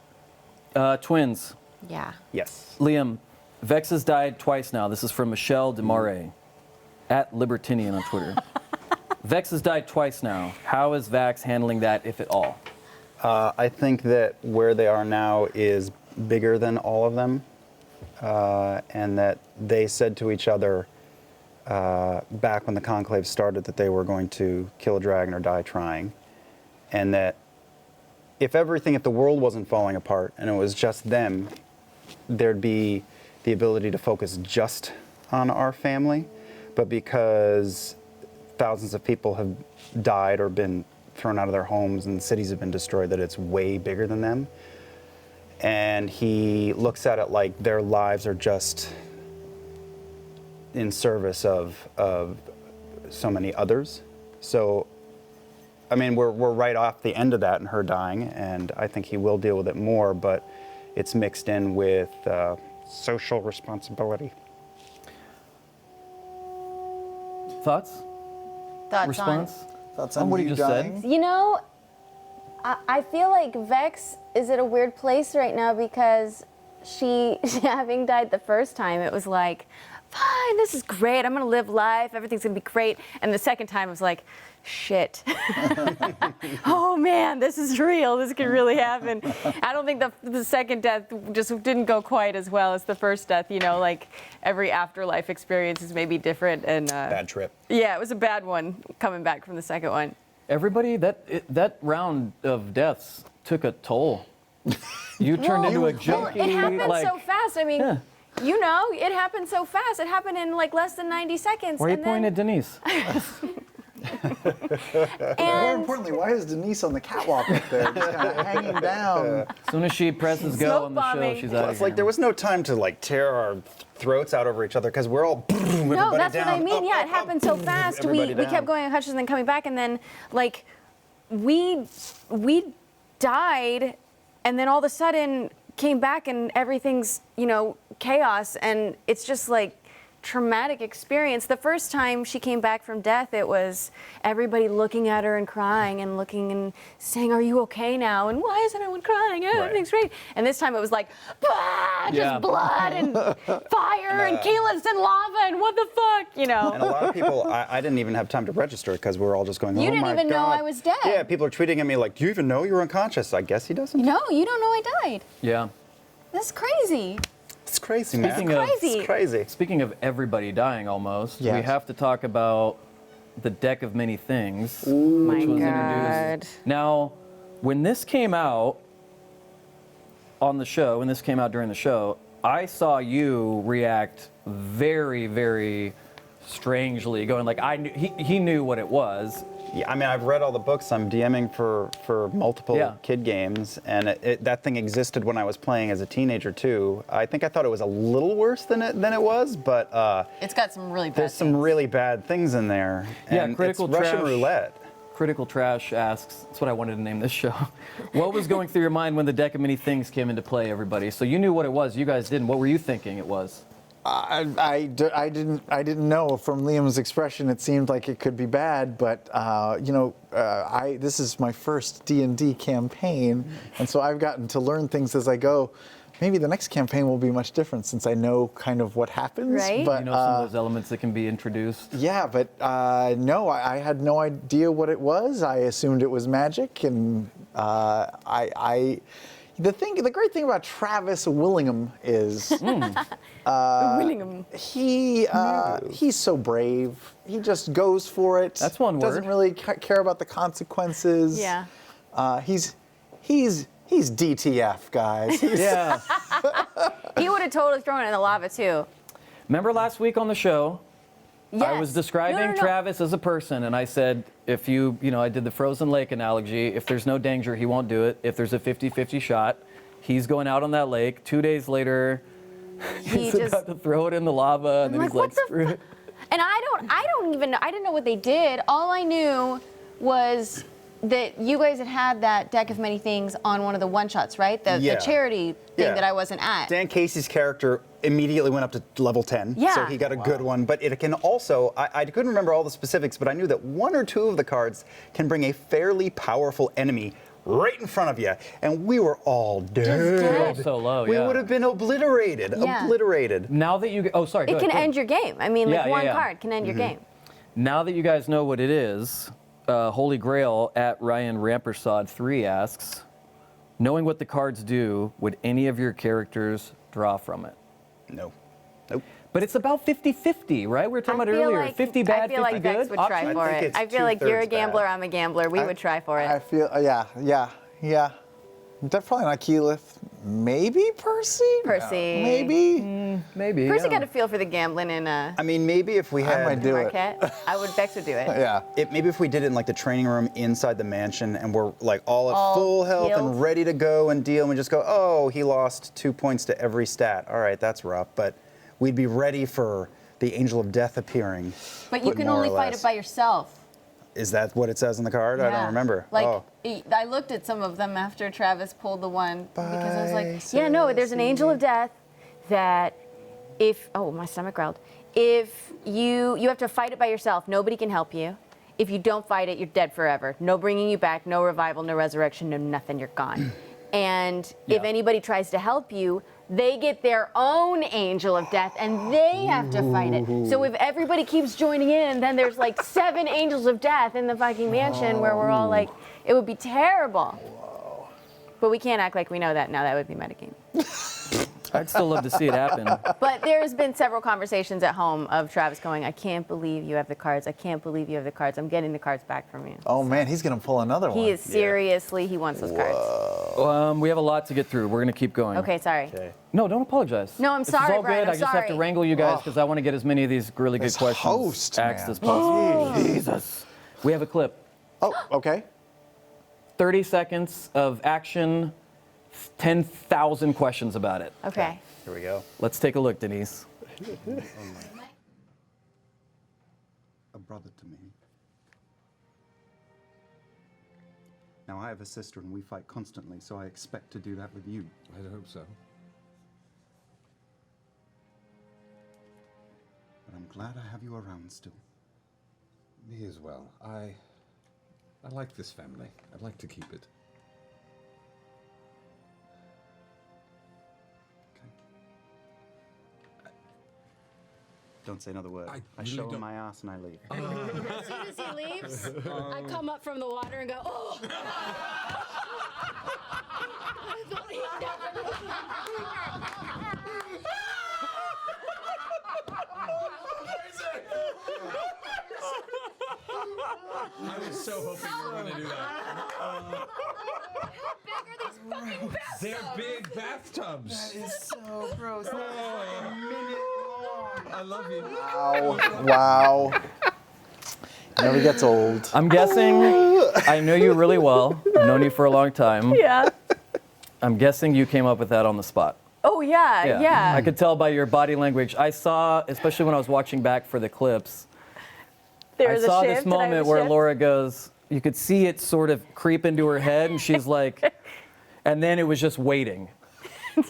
it. Twins.
Yeah.
Yes.
Liam, Vex has died twice now. This is from Michelle Demare, at Libertinian on Twitter. Vex has died twice now. How is Vax handling that, if at all?
I think that where they are now is bigger than all of them, and that they said to each other back when the conclave started that they were going to kill a dragon or die trying, and that if the world wasn't falling apart and it was just them, there'd be the ability to focus just on our family, but because thousands of people have died or been thrown out of their homes and cities have been destroyed, that it's way bigger than them. And he looks at it like their lives are just in service of so many others. So, I mean, we're right off the end of that in her dying, and I think he will deal with it more, but it's mixed in with social responsibility.
Thoughts?
Thoughts
Response?
Thoughts
on what you just
dying?
said?
You know, I feel like Vex is at a weird place right now because she, having died the first time, it was like, fine, this is great. I'm going to live life. Everything's going to be great. And the second time, it was like, shit. Oh, man, this is real. This could really happen. I don't think the second death just didn't go quite as well as the first death. You know, like every afterlife experience is maybe different. And
Bad trip.
yeah, it was a bad one coming back from the second one.
Everybody, that round of deaths took a toll. You turned into a junkie.
Well, it happened
like,
so fast. I mean,
Yeah.
you know, it happened so fast. It happened in like less than 90 seconds.
Why are you
and
pointing at
then,
Denise?
More
and
importantly, why is Denise on the catwalk up there, just kind of hanging down?
As soon as she presses go
Smoke
on the show,
bombing.
she's out of
It's
here.
like there was no time to like tear our throats out over each other because we're all boom,
no,
everybody
that's
down,
what I mean.
up,
Yeah,
up,
it happened so fast.
everybody
We
down.
kept going on hushes and then coming back, and then like we died, and then all of a sudden came back, and everything's chaos, and it's just like traumatic experience. The first time she came back from death, it was everybody looking at her and crying and looking and saying, "Are you okay now?" And why is everyone crying? Oh, everything's great. And this time it was like, just
Yeah.
blood and fire and keyless and lava and what the fuck,
And a lot of people, I didn't even have time to register because we were all just going,
You
oh
didn't
my
even know
God.
I was dead.
Yeah, people are tweeting at me like, do you even know you were unconscious? I guess he doesn't.
No, you don't know I died.
Yeah.
That's crazy.
It's crazy, man.
Speaking of-
Crazy.
It's crazy.
Speaking of everybody dying almost, we
Yes.
have to talk about the Deck of Many Things,
My
which was
God.
introduced. Now, when this came out on the show, when this came out during the show, I saw you react very, very strangely, going like, he knew what it was.
Yeah, I mean, I've read all the books. I'm DMing for multiple kid games, and that thing existed when I was playing as a teenager too. I think I thought it was a little worse than it was, but
It's got some really bad
there's some really bad things in there.
Yeah,
and
Critical
it's Russian
Trash.
roulette.
Critical Trash asks, that's what I wanted to name this show. What was going through your mind when the deck of many things came into play, everybody? So you knew what it was, you guys didn't. What were you thinking it was?
I didn't know. From Liam's expression, it seemed like it could be bad, but this is my first D&D campaign, and so I've gotten to learn things as I go. Maybe the next campaign will be much different since I know kind of what happens.
Right.
But,
You know some of those elements that can be introduced.
Yeah, but no, I had no idea what it was. I assumed it was magic, and the great thing about Travis Willingham is he's so brave. He just goes for it.
That's one word.
Doesn't really care about the consequences.
Yeah.
He's DTF, guys.
Yeah.
He would have totally thrown it in the lava too.
Remember last week on the show,
Yes.
I was describing
No.
Travis as a person, and I said, if I did the frozen lake analogy, if there's no danger, he won't do it. If there's a 50-50 shot, he's going out on that lake. 2 days later, he's about to throw it in the lava, and then he's like, screw it.
And I don't even know. I didn't know what they did. All I knew was that you guys had that deck of many things on one of the one-shots, right? The charity thing that I wasn't at.
Dan Casey's character immediately went up to level 10,
Yeah.
so he got a good one. But it can also, I couldn't remember all the specifics, but I knew that 1 or 2 of the cards can bring a fairly powerful enemy right in front of you, and we were all dead.
So low,
We
yeah.
would have been obliterated.
Yeah.
Obliterated.
Now that you, sorry, go
It
ahead,
can
go ahead.
end your game. I mean, like
Yeah,
one
yeah.
card can end your game.
Now that you guys know what it is, Holy Grail at Ryan Rampersad 3 asks, knowing what the cards do, would any of your characters draw from it?
No. Nope.
But it's about 50-50, right? We were talking about
I feel
earlier.
like,
50 bad,
I feel
50
like
good.
Vex would try
option?
for
think
it.
it's
I feel like you're a
2/3
gambler,
bad.
I'm a gambler. We would try for it.
I feel, yeah. Definitely not Keyleth. Maybe Percy?
Percy.
Maybe?
Maybe.
Percy
yeah.
got a feel for the gambling in
I mean, maybe if we
I
had...
might do it.
Marquette. Vex would do it.
Yeah.
Maybe if we did it in like the training room inside the mansion and we're like all at
All
full health
healed.
and ready to go and deal and we just go, oh, he lost 2 points to every stat. All right, that's rough. But we'd be ready for the Angel of Death appearing.
But you can
more
only
or
fight it
less.
by yourself.
Is that what it says on the card? I
Yeah.
don't remember.
Like,
oh.
I looked at some of them after Travis pulled the one because I was like, yeah, no, there's an Angel of Death that my stomach growled. If you have to fight it by yourself, nobody can help you. If you don't fight it, you're dead forever. No bringing you back, no revival, no resurrection, no nothing, you're gone. And if anybody tries to help you, they get their own Angel of Death and they have to fight it. So if everybody keeps joining in, then there's like 7 Angels of Death in the fucking mansion where we're all like, it would be terrible. But we can't act like we know that now. That would be metagame.
I'd still love to see it happen.
But there's been several conversations at home of Travis going, I can't believe you have the cards. I can't believe you have the cards. I'm getting the cards back from you.
Oh man, he's gonna pull another one.
He is seriously, he wants those cards.
We have a lot to get through. We're going to keep going.
Okay, sorry.
No, don't apologize.
No, I'm
This
sorry,
is all
Brian,
good.
I'm
I just have to
sorry.
wrangle you guys because I want to get as many of these really good
This
questions
host,
asked
man.
as possible. Jesus. We have a clip.
Oh, okay.
30 seconds of action, 10,000 questions about it.
Okay.
Here we go.
Let's take a look, Denise.
A brother to me. Now, I have a sister and we fight constantly, so I expect to do that with you.
I'd hope so.
But I'm glad I have you around still.
Me as well. I like this family. I'd like to keep it.
Don't say another word.
I
I
really
show him
don't-
my ass and I leave.
As soon as he leaves, I come up from the water and go, oh! I thought he'd
I was so hoping you were going to do that.
How big are these fucking bathtubs?
They're big bathtubs.
It's so gross.
I love you.
Wow. Never gets old.
I'm guessing, I know you really well. I've known you for a long time.
Yeah.
I'm guessing you came up with that on the spot.
Oh yeah.
I could tell by your body language. I saw, especially when I was watching back for the clips,
There
I
was a
saw
shift,
this
and I
moment
was
where
shift.
Laura goes, you could see it sort of creep into her head, and she's like, and then it was just waiting.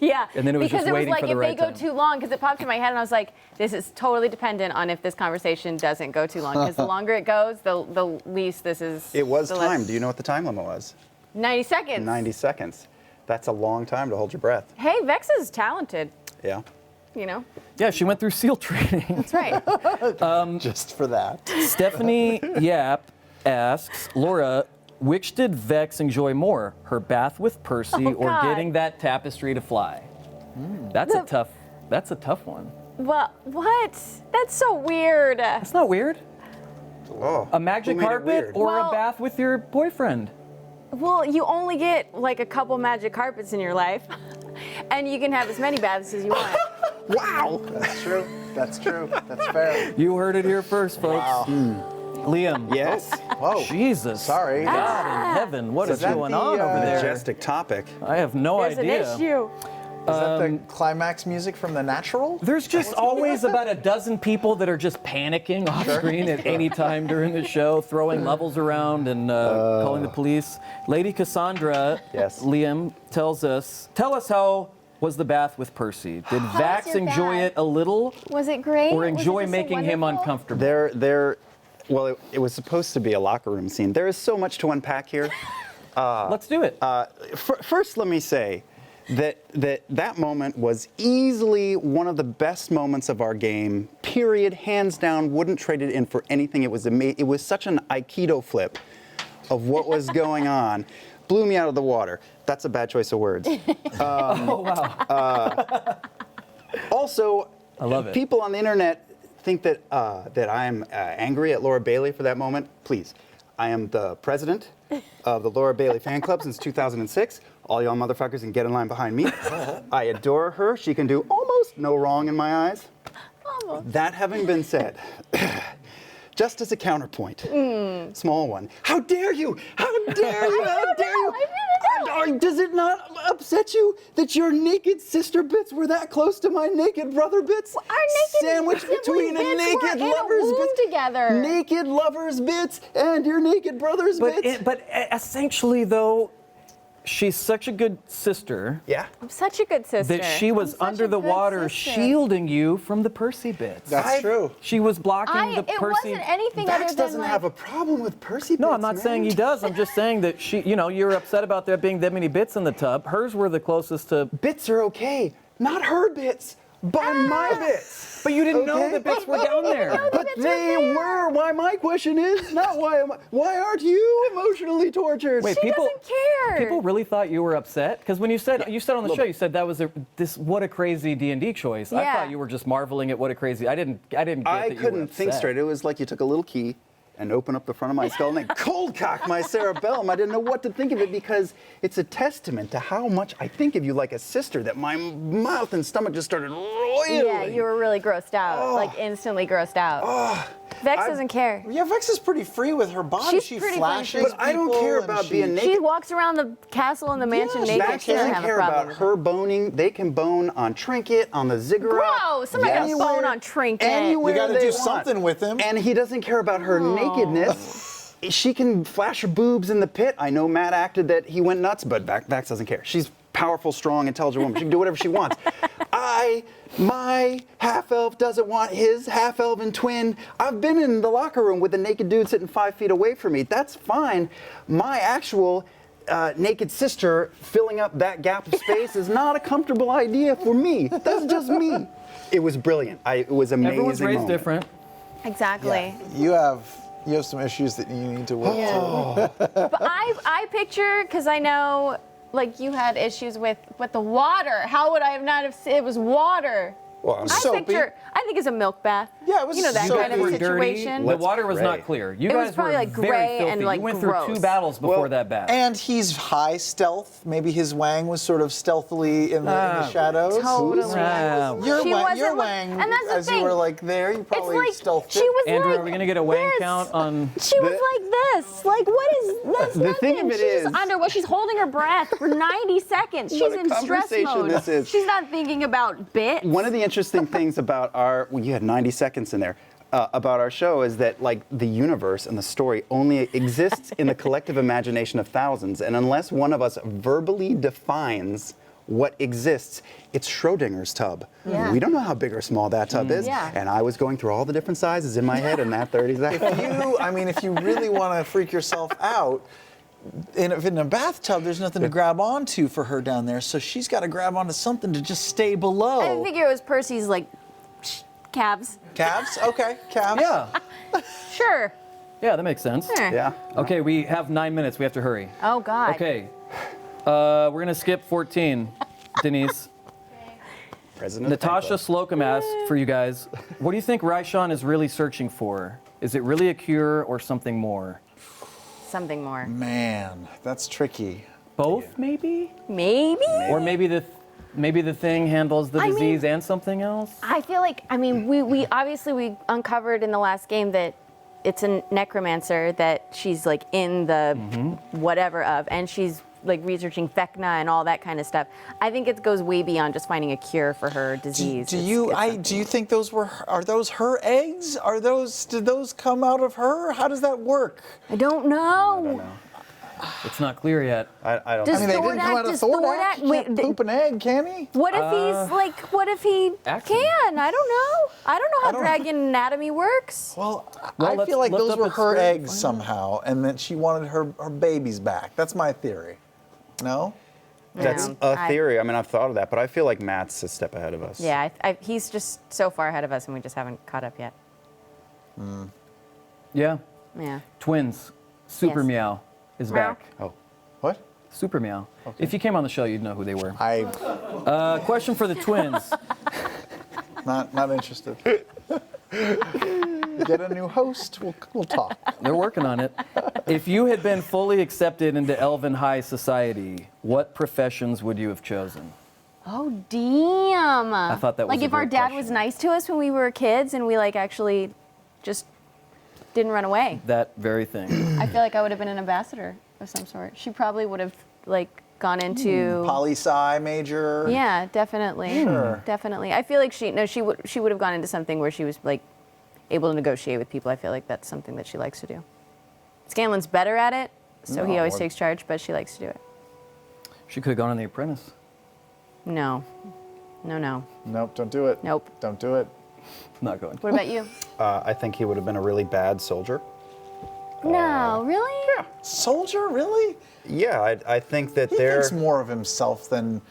Yeah.
And then it was
because
just
it was
waiting
like
for the
if
right
they go
time.
too long, because it popped in my head, and I was like, this is totally dependent on if this conversation doesn't go too long. Because the longer it goes, the least this is.
It was
the less-
timed. Do you know what the time limit was?
90 seconds.
90 seconds. That's a long time to hold your breath.
Hey, Vex is talented.
Yeah.
You know.
Yeah, she went through SEAL training.
That's right.
Just for that.
Stephanie Yap asks, Laura, which did Vex enjoy more, her bath with Percy
Oh,
or
God.
getting that tapestry to fly? That's a tough one.
Well, what? That's so weird.
That's not weird.
Oh.
A magic
who made it
carpet
weird?
or
Well-
a bath with your boyfriend?
Well, you only get like a couple magic carpets in your life, and you can have as many baths as you want.
Wow.
That's true. That's true. That's fair.
You heard it here first, folks.
Wow.
Liam.
Yes.
Whoa.
Jesus.
Sorry.
God in heaven, what is
that
going
the,
on over there?
Majestic topic.
I have no
There's
idea.
an issue.
Is that the climax music from The Natural?
There's just always about a dozen people that are just panicking off screen at any time during the show, throwing levels around and calling the police. Lady Cassandra,
Yes.
Liam, tell us how was the bath with Percy? Did Vax
your
enjoy
bath?
it a little
Was it great?
or
Was it
enjoy
just so
making him
wonderful?
uncomfortable?
Well, it was supposed to be a locker room scene. There is so much to unpack here.
Let's do it.
First, let me say that moment was easily one of the best moments of our game. Period, hands down. Wouldn't trade it in for anything. It was It was such an Aikido flip of what was going on. Blew me out of the water. That's a bad choice of words.
Oh, wow.
Also,
I love it.
People on the internet think that I'm angry at Laura Bailey for that moment. Please, I am the president of the Laura Bailey fan club since 2006. All y'all motherfuckers can get in line behind me. I adore her. She can do almost no wrong in my eyes. That having been said, just as a counterpoint, small one. How dare you? How dare you? How dare you? Does it not upset you that your naked sister bits were that close to my naked brother bits?
Our naked
Sandwiched
sibling
between a
bits
naked
were in a
lover's
womb
bits
together.
Naked lover's bits and your naked brother's bits.
But essentially, though, she's such a good sister
Yeah.
I'm such a good sister.
that she was
such
under
a
the
good
water
sister.
shielding you from the Percy bits.
That's true.
She was blocking the
It
Percy.
wasn't anything
Vax
other than
doesn't
like,
have a problem with Percy bits.
No, I'm not saying he does. I'm just saying that you're upset about there being that many bits in the tub. Hers were the closest to.
Bits are okay. Not her bits, but my bits.
But you didn't know
Okay.
the bits were down there.
But they were. Why my question is not why aren't you emotionally tortured?
Wait,
She doesn't care.
People really thought you were upset because when you said on the show, you said that was what a crazy D&D choice. I
Yeah.
thought you were just marveling at what a crazy. I didn't get that
I
you were
couldn't think
upset.
straight. It was like you took a little key and opened up the front of my skull and then cold cocked my cerebellum. I didn't know what to think of it because it's a testament to how much I think of you like a sister that my mouth and stomach just started roiling.
Yeah, you were really grossed out, like instantly grossed out. Vex doesn't care.
Yeah, Vex is pretty free with her body.
She's
She
pretty
flashes
free.
But I don't
people
care
and
about
she-
being naked.
She walks around the castle and the mansion
Yeah,
naked.
Max
She doesn't
doesn't
have a
care
problem
about
with
her boning. They can bone on Trinket, on the ziggurat.
Gross! I'm not gonna
Anywhere-
bone on Trinket.
Anywhere
You gotta
they
do
want.
something with him.
And he doesn't care about her nakedness. She can flash her boobs in the pit. I know Matt acted that he went nuts, but Vax doesn't care. She's powerful, strong, intelligent woman. She can do whatever she wants. My half-elf doesn't want his half-elven twin. I've been in the locker room with a naked dude sitting 5 feet away from me. That's fine. My actual naked sister filling up that gap of space is not a comfortable idea for me. That's just me. It was brilliant. It was amazing.
Everyone's raised
moment.
different.
Exactly.
You have some issues that you need to work through.
But I picture, because I know, like, you had issues with the water. How would I have not have? It was water.
Well,
Soapy.
I think it's a milk bath.
Yeah, it was
You know, that
soapy.
kind of
Were
situation.
The water was not clear. You
It was
guys
probably,
were
like,
very
gray
filthy.
and, like,
you went through
gross.
2 battles before that bath.
And he's high stealth. Maybe his wang was sort of stealthily in the shadows.
Totally.
Your
She
wang,
wasn't
your
like-
wang,
and that's the
as you
thing.
were like there, you
It's
probably
like
stealthed
she
it.
was
Andrew,
like
are we going to get a wang
this.
count on...
She was like this. Like, what is that's
The thing
nothing.
of it
She's
is-
under. She's holding her breath for 90 seconds. She's
What a
in stress
conversation
mode.
this is.
She's not thinking about bits.
One of the interesting things about you had 90 seconds in there, about our show is that like the universe and the story only exists in the collective imagination of thousands. And unless one of us verbally defines what exists, it's Schrodinger's tub.
Yeah.
We don't know how big or small that tub is.
Yeah.
And I was going through all the different sizes in my head in that 30 seconds.
If you really want to freak yourself out, in a bathtub, there's nothing to grab onto for her down there, so she's got to grab onto something to just stay below.
I figure it was Percy's like calves.
Calves? Okay, calves.
Yeah.
Sure.
Yeah, that makes sense.
Sure.
Yeah.
Okay, we have 9 minutes. We have to hurry.
Oh God.
Okay. We're going to skip 14, Denise.
President
Natasha Slocum asked for you guys, what do you think Raishan is really searching for? Is it really a cure or something more?
Something more.
Man, that's tricky.
Both, maybe?
Maybe.
Or maybe the thing handles the disease and something else?
I feel like, we obviously we uncovered in the last game that it's a necromancer that she's like in the whatever of, and she's like researching Vecna and all that kind of stuff. I think it goes way beyond just finding a cure for her disease.
Do you think those are those her eggs? Did those come out of her? How does that work?
I don't know.
It's not clear yet.
I don't
Does
I mean, they didn't come out of
does
Thordak. He
wait,
can't poop an egg, can he?
What if he's like? What if he
Actually-
can? I don't know. I don't know how
don't-
dragon anatomy works.
Well,
Well,
I
let's
feel like
lift
those
up
were
its
her
skirt.
eggs somehow, and that she wanted her babies back. That's my theory. No?
That's
Yeah.
a theory. I mean, I've thought of that, but I feel like Matt's a step ahead of us.
Yeah, he's just so far ahead of us, and we just haven't caught up yet.
Yeah.
Yeah.
Twins. Super
Yes.
Meow is
Meow.
back.
Oh.
What?
Super Meow. If you came on the show, you'd know who they were. Question for the twins.
Not interested. Get a new host. We'll talk.
They're working on it. If you had been fully accepted into Elven High Society, what professions would you have chosen?
Oh damn!
I thought that was
like
a
if our
great
dad
question.
was nice to us when we were kids and we like actually just didn't run away.
That very thing.
I feel like I would have been an ambassador of some sort. She probably would have like gone into
Poli-sci major.
Yeah, definitely.
Sure.
Definitely. I feel like she would have gone into something where she was like able to negotiate with people. I feel like that's something that she likes to do. Scanlan's better at it, so he always takes charge, but she likes to do it.
She could have gone on The Apprentice.
No. No.
Nope, don't do it.
Nope.
Don't do it.
Not going.
What about you?
I think he would have been a really bad soldier.
No, really? Yeah.
Soldier, really?
Yeah, I think that
He thinks more of himself than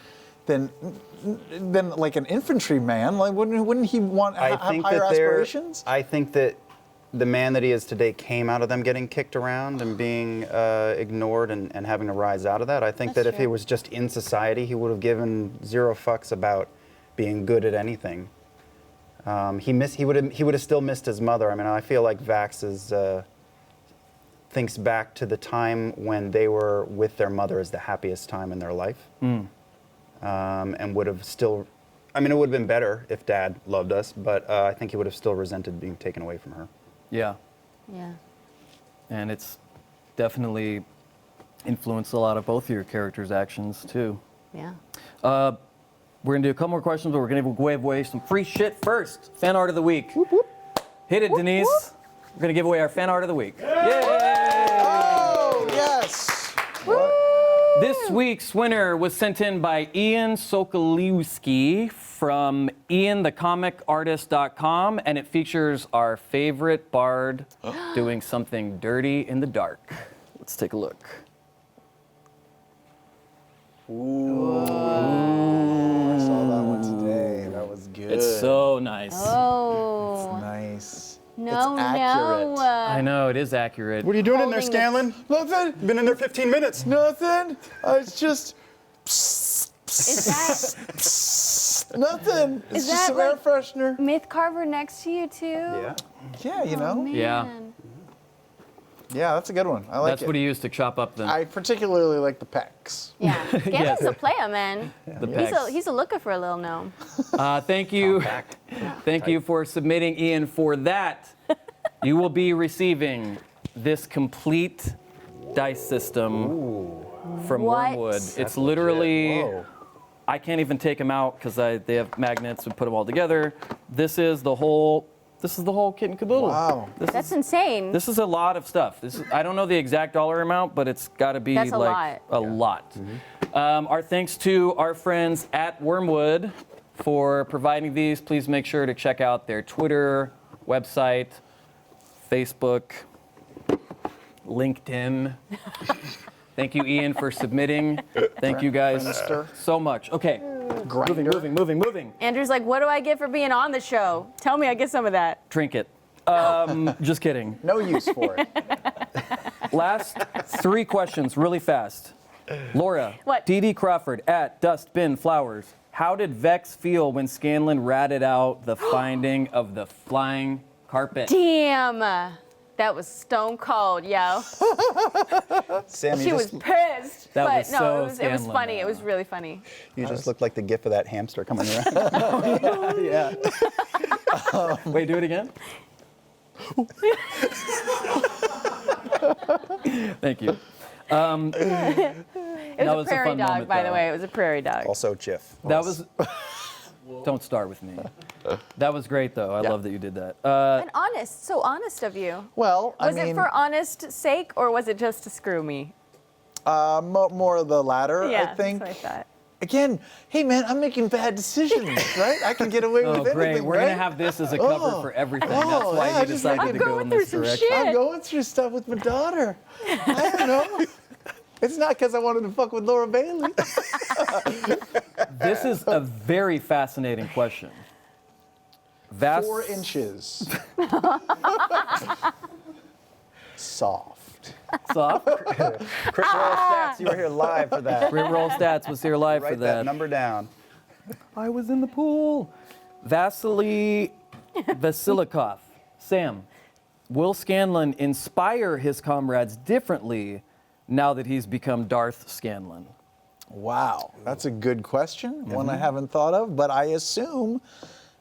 like an infantryman. Like, wouldn't he want have higher aspirations?
I think that the man that he is today came out of them getting kicked around and being ignored and having to rise out of that. I think
That's
that if he
true.
was just in society, he would have given zero fucks about being good at anything. He would have still missed his mother. I mean, I feel like Vax thinks back to the time when they were with their mother as the happiest time in their life. And would have still, I mean, it would have been better if Dad loved us, but I think he would have still resented being taken away from her.
Yeah.
Yeah.
And it's definitely influenced a lot of both of your characters' actions, too.
Yeah.
We're going to do a couple more questions, but we're going to give away some free shit first. Fan art of the week. Hit it, Denise. We're going to give away our fan art of the week. Yay!
Oh, yes.
This week's winner was sent in by Ian Sokoliewski from ianthecomicartist.com, and it features our favorite bard doing something dirty in the dark. Let's take a look.
I saw that one today. That was good.
It's so nice.
Oh.
Nice.
No,
it's accurate.
no.
I know, it is accurate.
What are you doing in there,
Holding the-
Scanlan?
Nothing.
Been in there 15 minutes.
Nothing. It's just.
Is that
Nothing. It's
Is
just
that
some air
like-
freshener.
Myth Carver next to you too?
Yeah.
Yeah, you know.
Yeah.
Man.
Yeah, that's a good one. I like
That's
it.
what he used to chop up the
I particularly like the pecs.
Yeah. Scanlan's a player, man.
pecs.
He's a looker for a little gnome.
Thank you. Thank you for submitting, Ian. For that, you will be receiving this complete dice system from
What?
Wormwood. It's literally,
Whoa.
I can't even take them out because they have magnets and put them all together. This is the whole kit and caboodle.
Wow.
That's insane.
This is a lot of stuff. I don't know the exact dollar amount, but it's got to be
That's a
like
lot.
a lot. Our thanks to our friends at Wormwood for providing these. Please make sure to check out their Twitter, website, Facebook, LinkedIn. Thank you, Ian, for submitting. Thank you guys
Friendster.
so much. Okay,
Grinder.
moving.
Andrew's like, what do I get for being on the show? Tell me I get some of that.
Drink it. Just kidding.
No use for it.
Last 3 questions, really fast. Laura,
What?
D.D. Crawford at Dustbin Flowers. How did Vex feel when Scanlan ratted out the finding of the flying carpet?
Damn. That was stone cold, yo.
Sam,
She was pissed.
That
but
was
no,
so
it was
Scanlan.
funny. It was really funny.
you just look like the gif of that hamster coming around.
Yeah. Wait, do it again. Thank you.
It was
That
a
was a
prairie
fun
dog,
moment,
by the
though.
way. It was a prairie dog.
Also, Jiff.
That was. Don't start with me. That was great, though. I love that you did that.
And honest, so honest of you.
Well,
Was
I mean,
it for honest sake or was it just to screw me?
more of the latter,
Yeah,
I think.
that's what I thought.
Again, hey man, I'm making bad decisions, right? I can get away with
Oh,
anything,
great. We're
right?
going to have this as a cover for everything. That's
Oh,
why
yeah,
you
just
decided
like-
to
I'm
go in
going
this
through some
direction.
shit.
I'm going through stuff with my daughter. I don't know. It's not because I wanted to fuck with Laura Bailey.
This is a very fascinating question.
4 inches. Soft.
Soft.
Crit Roll Stats, you were here live for that.
Crit Roll Stats was here live for
Write
that.
that number down.
I was in the pool. Vasily Vasilikov. Sam, will Scanlan inspire his comrades differently now that he's become Darth Scanlan?
Wow, that's a good question. One I haven't thought of, but I assume,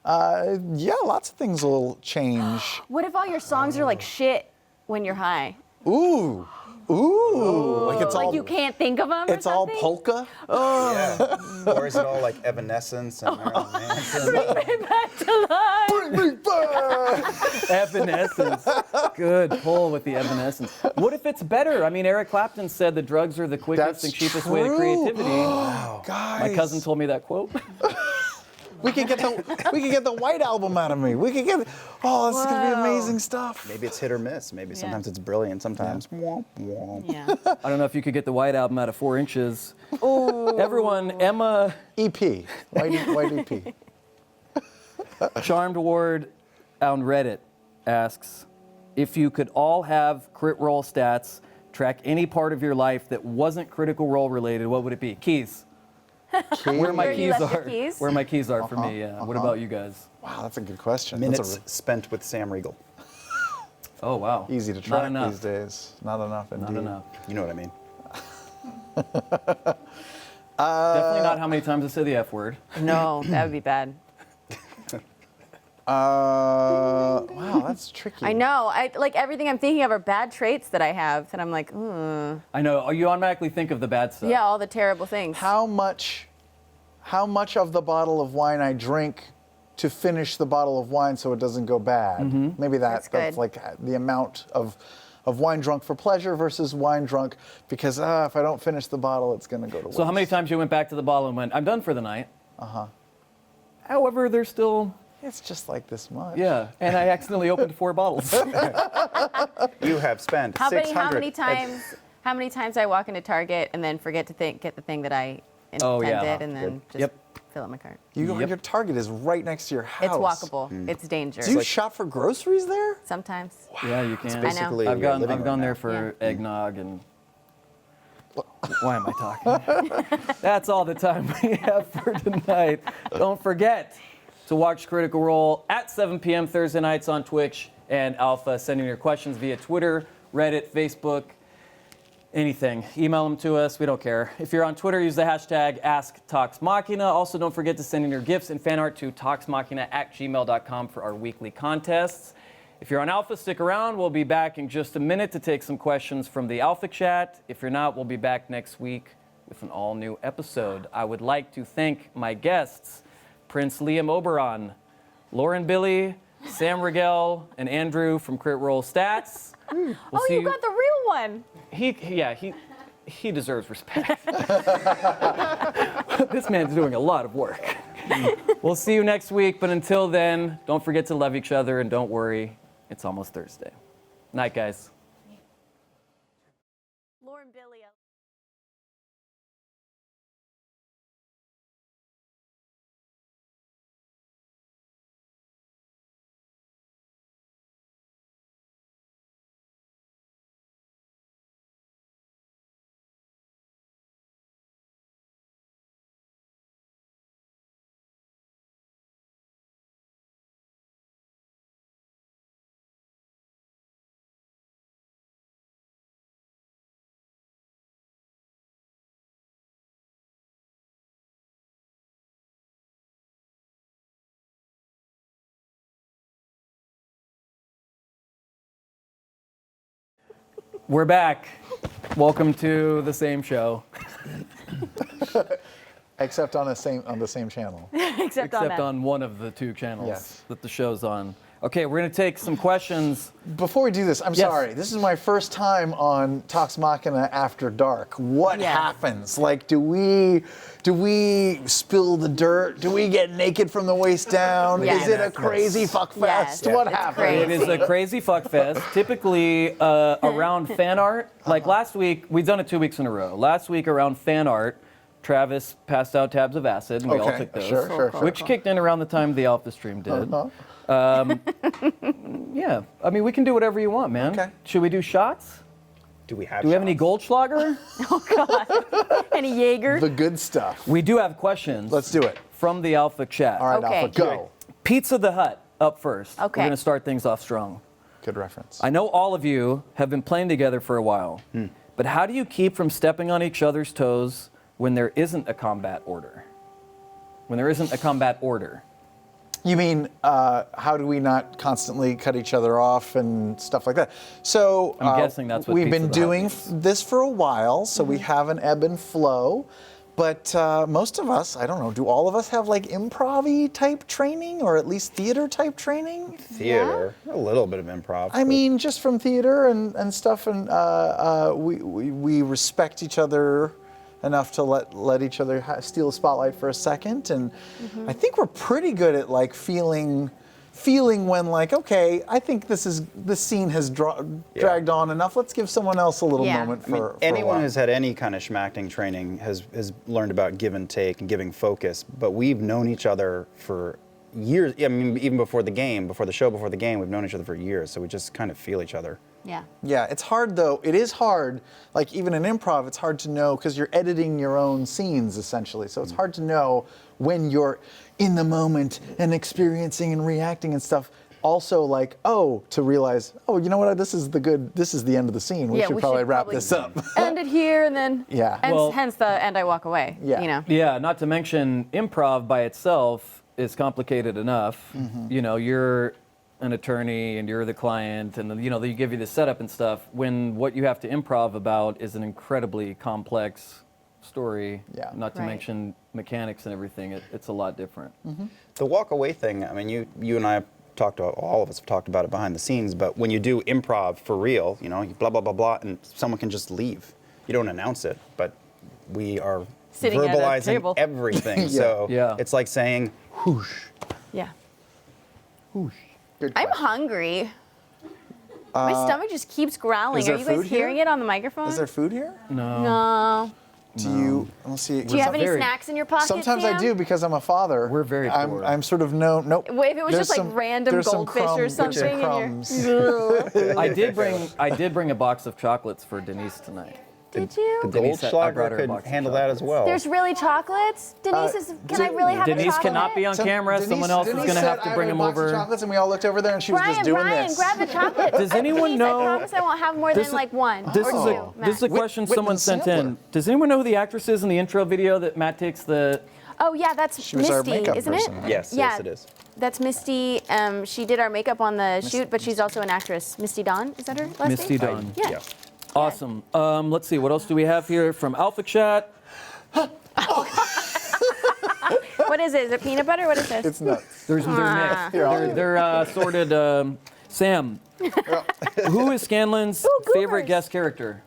yeah, lots of things will change.
What if all your songs are like shit when you're high?
Ooh, like it's
Like
all
you can't think of them?
it's all polka.
Yeah. Or is it all like Evanescence and Marilyn Manson?
Back to life.
Bring me back.
Evanescence. Good pull with the Evanescence. What if it's better? I mean, Eric Clapton said the drugs are the quickest
That's
and cheapest way to
true.
creativity.
Guys,
My cousin told me that quote.
we could get the White Album out of me. We could get. Oh, this is gonna be
Whoa.
amazing stuff.
Maybe it's hit or miss. Maybe sometimes it's brilliant. Sometimes. Womp, womp.
Yeah.
I don't know if you could get the White Album out of 4 inches. Everyone, Emma
EP, White EP.
Charmed Ward on Reddit asks, if you could all have crit roll stats, track any part of your life that wasn't Critical Role related, what would it be? Keys. Where my
Where you
keys
left your
are.
keys?
Where my keys are for me, yeah. What about you guys?
Wow, that's a good question.
Minutes
That's
spent with Sam Riegel.
Oh, wow.
easy to
Not
track
enough.
these days. Not enough, indeed.
Not enough.
You know what I mean.
Definitely not how many times I say the F word.
No, that would be bad.
Wow, that's tricky.
I know. I like everything I'm thinking of are bad traits that I have that I'm like,
I know. You automatically think of the bad stuff.
yeah, all the terrible things.
How much of the bottle of wine I drink to finish the bottle of wine so it doesn't go bad?
Mm-hmm.
Maybe
That's
that's
good.
like the amount of wine drunk for pleasure versus wine drunk because if I don't finish the bottle, it's going to go to waste.
So how many times you went back to the bottle and went, I'm done for the night? However, there's still,
It's just like this much.
yeah. And I accidentally opened 4 bottles.
You have spent
How
600.
many times I walk into Target and then forget to get the thing that I intended
Oh, yeah.
and then just
Yep.
fill up my cart.
Your Target is right next to your house.
It's walkable. It's dangerous.
Do you shop for groceries there?
Sometimes.
Yeah, you can.
I know.
Basically,
I've
your
gone
living
I've gone
room
there
now.
for eggnog and Why am I talking? That's all the time we have for tonight. Don't forget to watch Critical Role at 7 p.m. Thursday nights on Twitch and Alpha. Send in your questions via Twitter, Reddit, Facebook, anything. Email them to us. We don't care. If you're on Twitter, use the hashtag AskToxMachina. Also, don't forget to send in your gifts and fan art to toxmachina@gmail.com for our weekly contests. If you're on Alpha, stick around. We'll be back in just a minute to take some questions from the Alpha chat. If you're not, we'll be back next week with an all-new episode. I would like to thank my guests, Prince Liam Oberon, Lauren Billy, Sam Rigel, and Andrew from Crit Roll Stats. We'll see
you got the real one.
He deserves respect. This man's doing a lot of work. We'll see you next week, but until then, don't forget to love each other and don't worry, it's almost Thursday. Night, guys.
Lauren Billy.
We're back. Welcome to the same show.
Except on the same channel.
Except on that.
on one of the two channels
Yes.
that the show's on. Okay, we're going to take some questions.
Before we do this, I'm
Yes.
sorry. This is my first time on Tox Machina After Dark. What
Yes.
happens? Like, do we spill the dirt? Do we get naked from the waist down?
Yes.
Is it a crazy fuck fest?
Yes.
What
It's
happens?
crazy.
It is a crazy fuck fest. Typically around fan art. Like last week, we've done it 2 weeks in a row. Last week around fan art, Travis passed out tabs of acid, and we all
Okay,
took those.
sure.
Which kicked in around the time the Alpha stream did.
Uh-huh.
Yeah, I mean, we can do whatever you want, man.
Okay.
Should we do shots?
Do we have?
Do we have any Goldschlager?
Any Jaeger?
The good stuff.
We do have questions.
Let's do it.
From the Alpha chat.
All right,
Okay.
Alpha, go.
Pizza the Hut up first.
Okay.
We're going to start things off strong.
Good reference.
I know all of you have been playing together for a while, but how do you keep from stepping on each other's toes when there isn't a combat order? When there isn't a combat order.
You mean, how do we not constantly cut each other off and stuff like that? So
I'm guessing that's what
we've
Pizza
been
the Hut
doing
means.
this for a while, so we have an ebb and flow. But most of us, I don't know, do all of us have like improv-y type training or at least theater type training?
Theater, a little bit of improv.
I mean, just from theater and stuff, and we respect each other enough to let each other steal the spotlight for a second, and I think we're pretty good at like feeling when like, okay, I think this scene has dragged on enough. Let's give someone else a little
Yeah.
moment
I mean,
for a
anyone
while.
who's had any kind of schmacting training has learned about give and take and giving focus. But we've known each other for years. I mean, even before the game, before the show, before the game, we've known each other for years. So we just kind of feel each other.
Yeah.
Yeah, it's hard though. It is hard. Like even in improv, it's hard to know because you're editing your own scenes essentially. So it's hard to know when you're in the moment and experiencing and reacting and stuff. Also, like, to realize, you know what? This is the end of the scene. We
Yeah,
should probably wrap this up.
End it here and then.
Yeah.
And
Well-
hence the end I walk away.
Yeah.
You know.
Yeah, not to mention improv by itself is complicated enough. You know, you're an attorney and you're the client, and then, you know, they give you the setup and stuff. When what you have to improv about is an incredibly complex story,
Yeah.
not to
Right.
mention mechanics and everything, it's a lot different.
The walk away thing, I mean, you and I talked about, all of us have talked about it behind the scenes, but when you do improv for real, you know, you blah, blah, blah, blah, and someone can just leave. You don't announce it, but we are
Sitting at a
verbalizing
table.
everything. So
Yeah.
it's like saying, whoosh,
Yeah.
Good
I'm
question.
hungry. My stomach just keeps growling.
is
Are
there
you guys
food here?
hearing it on the microphone?
Is there food here?
No.
Do you? Let's see.
Do you have any
very-
snacks in your pocket?
Sometimes I
Sam?
do because I'm a father.
We're very poor.
I'm sort of nope.
Wait, if it was
There's
just like
some-
random
there's some
goldfish or
there's some
something, and
crumbs.
you're.
I did bring a box of chocolates for Denise tonight.
Did you?
The
Denise, I brought
Goldschlager
her a
could
box of
handle that as well.
There's really chocolates? Denise, can I really have a
Denise
chocolate?
cannot be on camera. Someone else is going to have to bring him over.
Chocolates, and we all looked over there, and she was
Brian,
just doing
Brian,
this.
grab the chocolate.
Does anyone
Denise,
know-
I promise I won't have more
This
than
is-
like one
This
or
is
two.
a this is a
max.
question
Whitman
someone sent
Sampler.
in. Does anyone know who the actress is in the intro video that Matt takes the?
Oh yeah, that's
She was our
Misty,
makeup
isn't
person,
it?
right?
Yes,
Yeah,
yes, it is.
That's Misty. She did our makeup on the shoot, but she's also an actress. Misty Dawn, is that her last
Misty
name?
Dawn.
Yeah.
Awesome. Let's see. What else do we have here from Alpha Chat?
What is it? Is it peanut butter? What is this?
It's nuts.
They're mixed. They're sorted. Sam, who is Scanlan's favorite
goobers.
guest character?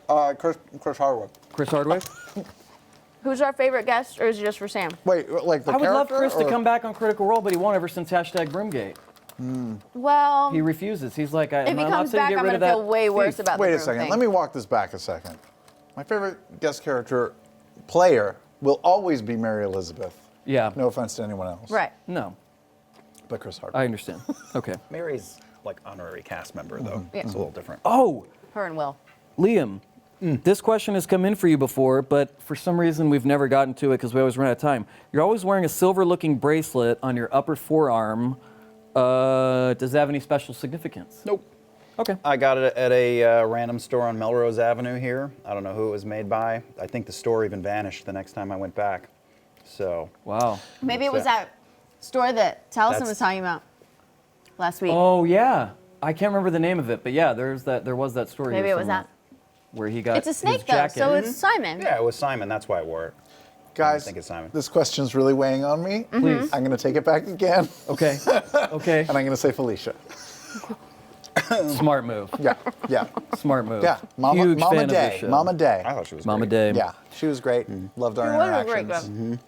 Chris Hardwick.
Chris Hardwick.
Who's our favorite guest, or is it just for Sam?
Wait, like the
I would love
character,
Chris to
or-
come back on Critical Role, but he won't ever since #Broomgate.
Well,
He refuses. He's like,
if
I'm
he
not
comes
saying
back,
get
I'm
rid
gonna
of that
feel way worse
thief.
about
Wait
the
a
broom
second.
thing.
Let me walk this back a second. My favorite guest character player will always be Mary Elizabeth.
Yeah.
No offense to anyone else.
Right.
No,
But Chris Hardwick.
I understand. Okay.
Mary's like honorary cast member though.
Yeah.
It's a little different.
Oh,
Her and Will.
Liam, this question has come in for you before, but for some reason we've never gotten to it because we always run out of time. You're always wearing a silver-looking bracelet on your upper forearm. Does that have any special significance?
Nope.
Okay.
I got it at a random store on Melrose Avenue here. I don't know who it was made by. I think the store even vanished the next time I went back. So,
Wow.
Maybe it was
Yeah.
that store that Towson
That's-
was talking about last week.
Oh yeah. I can't remember the name of it, but yeah, there was that story.
Maybe
here
it was
somewhere
that.
where he got.
It's a
his
snake though,
jacket.
so it's Simon.
yeah, it was Simon. That's why I wore it.
Guys,
think it's Simon.
this question's really weighing on me.
Please.
I'm going to take it back again,
Okay. Okay.
and I'm going to say Felicia.
Smart move.
Yeah, yeah,
Smart move.
yeah. Mama,
Huge
Mama
fan of
Day.
this show.
Mama Day.
I thought she was
Mama
great.
Day.
Yeah, she was great. Loved our
She was a great
interactions.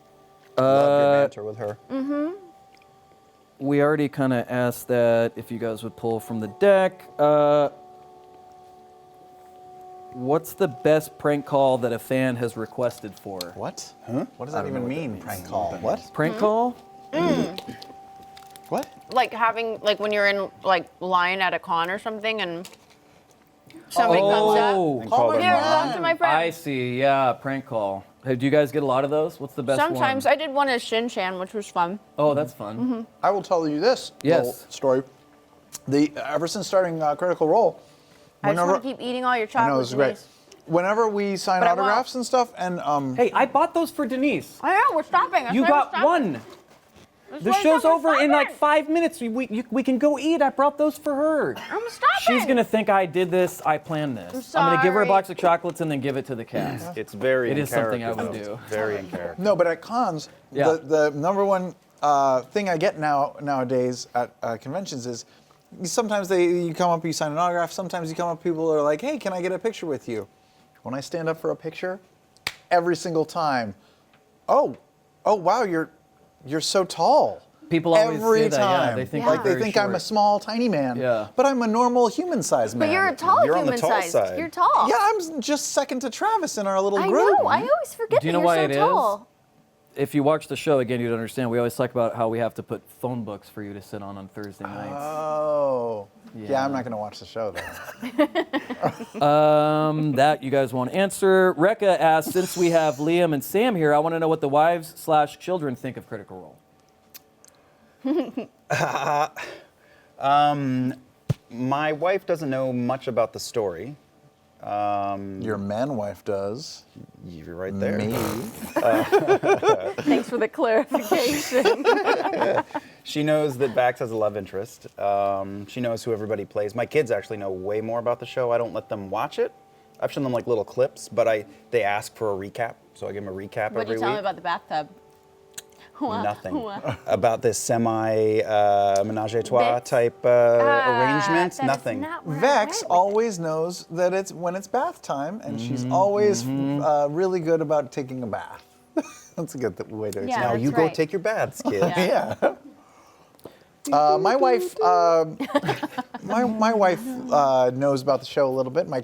Loved your banter with her.
We already kind of asked that if you guys would pull from the deck. What's the best prank call that a fan has requested for?
What? Huh? What does that even mean? Prank call. What?
Prank call?
What?
Like having, like when you're in like line at a con or something and somebody comes up.
Oh,
And call
my
them
Here,
God.
talk to my friend.
I see. Yeah, prank call. Hey, do you guys get a lot of those? What's the best
Sometimes
one?
I did one as Shin Chan, which was fun.
Oh, that's fun.
I will tell you this
Yes.
little story. Ever since starting Critical Role,
I just want to keep eating all your
I know
chocolate.
this is great.
Denise.
Whenever we sign
But I won't.
autographs and stuff, and
Hey, I bought those for Denise.
I know, we're stopping. I
You
said we're
got
stopping.
one.
That's
The
why I
show's
said we're
over in like
stopping.
5 minutes. We can go eat. I brought those for her.
I'm stopping.
She's gonna think I did this. I planned this. I'm gonna give her a
sorry.
box of chocolates and then give it to the cast.
It's very
It
in
is something I
character,
would
though.
do.
Very in character.
no, but at cons,
Yeah.
the number one thing I get nowadays at conventions is sometimes you come up, you sign an autograph. Sometimes you come up, people are like, "Hey, can I get a picture with you?" When I stand up for a picture, every single time, oh wow, you're so tall.
People always
Every
say that. Yeah,
time.
they think
like
I'm
they
very
think I'm a
short.
small, tiny man.
Yeah.
But I'm a normal human-sized man.
But you're a tall
You're on the
human
tall
sized.
side.
You're tall.
Yeah, I'm just second to Travis in our little
I
group.
know. I always forget
Do you know
that
why
you're
it is?
so tall.
If you watch the show again, you'd understand. We always talk about how we have to put phone books for you to sit on Thursday nights.
Oh. Yeah, I'm not going to watch the show though.
That you guys won't answer. Rekka asks, since we have Liam and Sam here, I want to know what the wives/children think of Critical Role.
My wife doesn't know much about the story.
Your man wife does.
You're right there.
Me.
Thanks for the clarification.
She knows that Bax has a love interest. She knows who everybody plays. My kids actually know way more about the show. I don't let them watch it. I've shown them like little clips, but they ask for a recap, so I give them a recap
What'd
every
you tell me
week.
about the bathtub?
Nothing about this menage a trois
Bits?
type arrangement.
That is
Nothing.
not where I
Vex
read.
always knows that it's when it's bath time, and she's always really good about taking a bath. That's a good way to
Yeah.
explain.
Now
that's
you go
right.
take your baths, kid.
Yeah. My wife, my wife knows about the show a little bit. My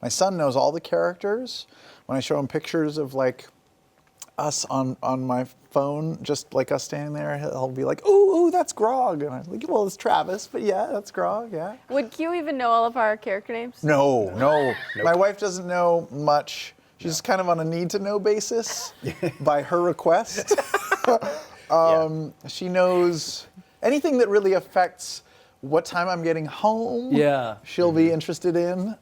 son knows all the characters. When I show him pictures of like us on my phone, just like us standing there, he'll be like, ooh, that's Grog. And I'm like, well, it's Travis, but yeah, that's Grog, yeah.
Would Q even know all of our character names?
No. My wife doesn't know much. She's kind of on a need-to-know basis by her request. She knows anything that really affects what time I'm getting home.
Yeah.
She'll be interested in.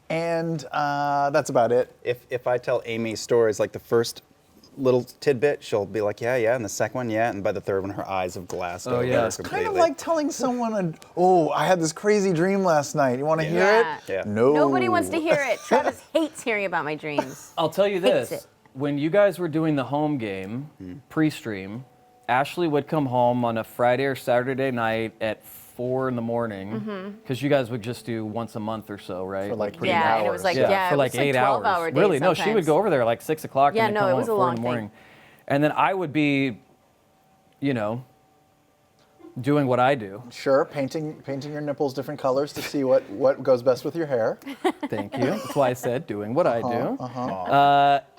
And that's about it.
If I tell Amy stories like the first little tidbit, she'll be like, yeah, and the second one, yeah, and by the third one, her eyes have glassed over
yeah.
It's
completely.
kind of like telling someone, I had this crazy dream last night. You want to hear it?
Yeah.
No.
Nobody wants to hear it. Travis hates hearing about my dreams.
I'll tell you
Hates
this.
it.
When you guys were doing the home game, pre-stream, Ashley would come home on a Friday or Saturday night at 4 in the morning, because you guys would just do once a month or so, right?
For like 8
Yeah,
hours.
and it was like,
for
it
like
was
8 hours.
12-hour days
Really? No, she would
sometimes.
go over there like 6 o'clock
Yeah,
and then
no,
come
it
home
was
at
a
4 in
long
the
thing.
morning. And then I would be, doing what I do.
Sure, painting your nipples different colors to see what goes best with your hair.
Thank you. That's why I said doing what I do.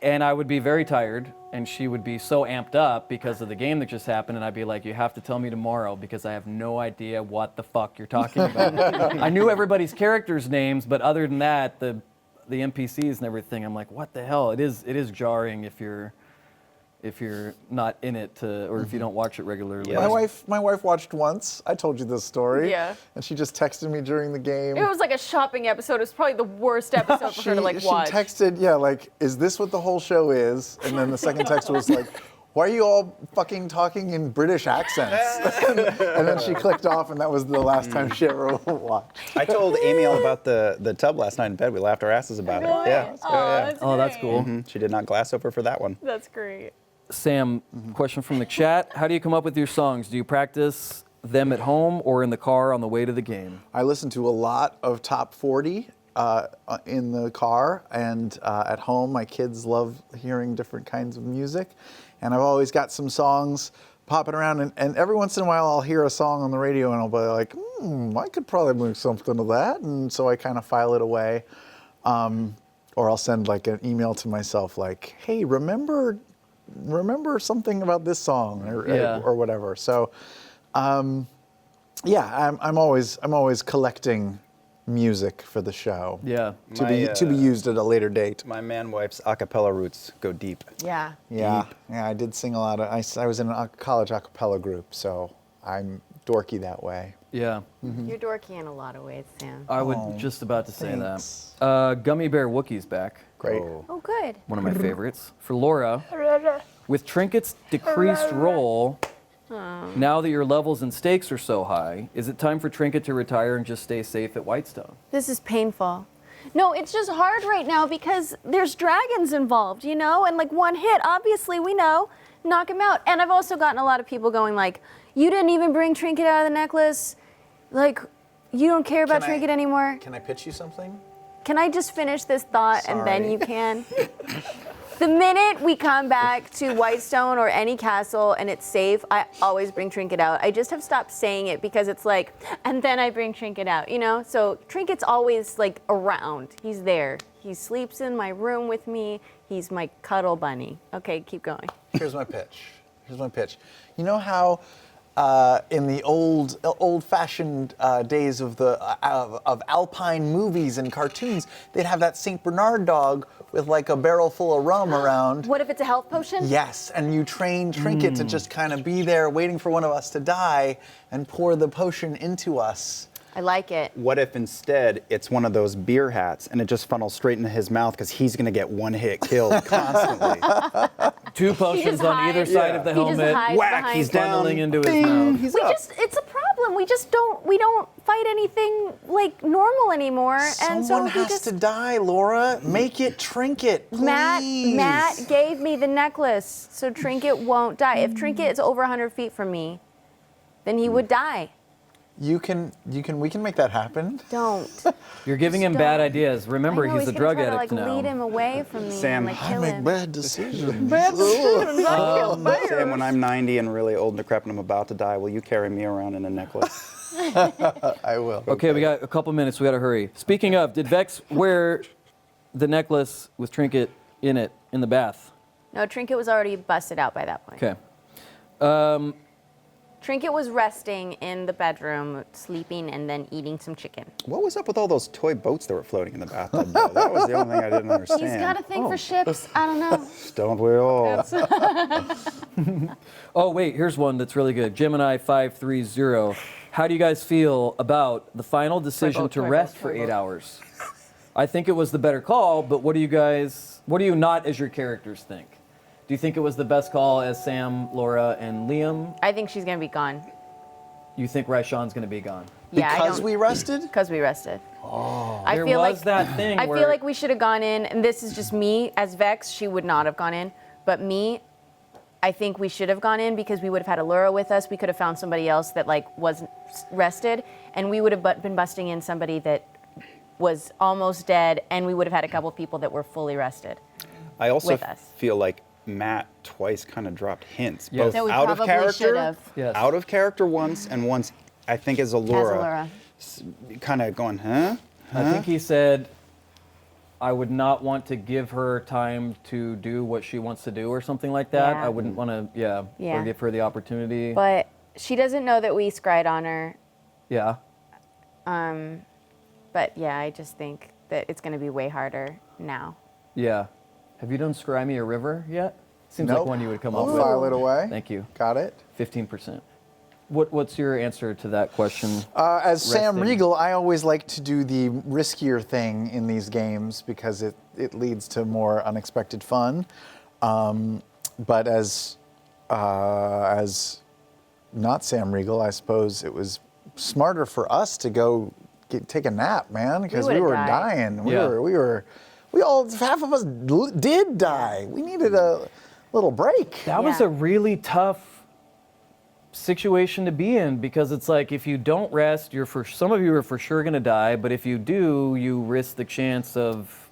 And I would be very tired, and she would be so amped up because of the game that just happened, and I'd be like, you have to tell me tomorrow because I have no idea what the fuck you're talking about. I knew everybody's characters' names, but other than that, the NPCs and everything, I'm like, what the hell? It is jarring if you're not in it or if you don't watch it regularly.
Yeah.
My wife watched once. I told you this story.
Yeah.
And she just texted me during the game.
It was like a shopping episode. It was probably the worst episode for her to watch.
She texted, is this what the whole show is? And then the second text was like, why are you all fucking talking in British accents? And then she clicked off, and that was the last time she ever watched.
I told Amy all about the tub last night in bed. We laughed our asses about it.
Really?
Yeah.
That's cool.
She did not glass over for that one.
That's great.
Sam, question from the chat. How do you come up with your songs? Do you practice them at home or in the car on the way to the game?
I listen to a lot of top 40 in the car, and at home. My kids love hearing different kinds of music, and I've always got some songs popping around, and every once in a while I'll hear a song on the radio and I'll be like, I could probably make something of that, and so I kind of file it away. Or I'll send like an email to myself like, hey, remember something about this song or whatever. So, I'm always collecting music for the show.
Yeah.
To be used at a later date.
My man-wife's a cappella roots go deep.
Yeah.
Yeah. I did sing a lot of. I was in a college a cappella group, so I'm dorky that way.
Yeah.
You're dorky in a lot of ways, Sam.
I was just about to say
thanks.
that. Gummy Bear Wookiee's back.
Great.
Oh, good.
One of my favorites. For Laura, with Trinket's decreased roll, now that your levels and stakes are so high, is it time for Trinket to retire and just stay safe at Whitestone?
This is painful. No, it's just hard right now because there's dragons involved, and like one hit, obviously we know, knock him out. And I've also gotten a lot of people going like, you didn't even bring Trinket out of the necklace. Like, you don't care about Trinket anymore.
Can I pitch you something?
Can I just finish this thought and then
Sorry.
you can? The minute we come back to Whitestone or any castle and it's safe, I always bring Trinket out. I just have stopped saying it because it's like, and then I bring Trinket out, So Trinket's always like around. He's there. He sleeps in my room with me. He's my cuddle bunny. Okay, keep going.
Here's my pitch. You know how in the old-fashioned days of Alpine movies and cartoons, they'd have that Saint Bernard dog with like a barrel full of rum around.
What if it's a health potion?
Yes, and you train Trinket to just kind of be there waiting for one of us to die and pour the potion into us.
I like it.
What if instead it's one of those beer hats and it just funnels straight into his mouth because he's going to get one hit killed constantly?
2 potions on either side of the
He just
helmet.
hides
Whack,
behind
he's
it.
down.
Funneling into his mouth.
He's
We
up.
it's a problem. We don't fight anything like normal anymore. And so
Someone
he
has
just
to die, Laura. Make it Trinket, please.
Matt gave me the necklace, so Trinket won't die. If Trinket is over 100 feet from me, then he would die.
We can make that happen.
Don't.
You're giving him bad ideas. Remember,
I know,
he's a
gonna
drug
try
addict
to,
now.
lead him away from me
Sam,
and
I
kill
make
him.
bad decisions.
Sam, when I'm 90 and really old and decrepit and I'm about to die, will you carry me around in a necklace?
I will.
Okay, we got a couple minutes. We got to hurry. Speaking of, did Vex wear the necklace with Trinket in it in the bath?
No, Trinket was already busted out by that point.
Okay.
Trinket was resting in the bedroom, sleeping, and then eating some chicken.
What was up with all those toy boats that were floating in the bathtub, though? That was the only thing I didn't understand.
He's got a thing for ships. I don't know.
Don't we all?
Oh, wait, here's one that's really good. Gemini 530. How do you guys feel about the final decision to rest for 8 hours? I think it was the better call, but what do you not as your characters think? Do you think it was the best call as Sam, Laura, and Liam?
I think she's going to be gone.
You think Raishawn's going to be gone?
Because we rested?
Because we rested.
Oh.
I
There
feel
was
like,
that thing
I
where...
feel like we should have gone in, and this is just me. As Vex, she would not have gone in. But me, I think we should have gone in because we would have had Allura with us. We could have found somebody else that wasn't rested, and we would have been busting in somebody that was almost dead, and we would have had a couple people that were fully rested.
I also
with us.
feel like Matt twice kind of dropped hints,
Yes.
both
That we
out of
probably should
character,
have.
Yes.
out of character once, and once I think as Allura, kind of going, huh?
I think he said, I would not want to give her time to do what she wants to do or something like that.
Yeah.
I wouldn't want to,
Yeah.
or give her the opportunity.
But she doesn't know that we scryed on her.
Yeah.
But yeah, I just think that it's going to be way harder now.
Yeah. Have you done Scry Me a River yet? Seems like
Nope.
one you would come up
I'll
with.
file it away.
Thank you.
Got it.
15%. What's your answer to that question?
As Sam
Resting.
Riegel, I always like to do the riskier thing in these games because it leads to more unexpected fun. But as not Sam Riegel, I suppose it was smarter for us to go take a nap, man, because we
would've
were
died.
dying.
Yeah.
We all, half of us did die. We needed a little break.
That was
Yeah.
a really tough situation to be in because it's like if you don't rest, some of you are for sure going to die, but if you do, you risk the chance of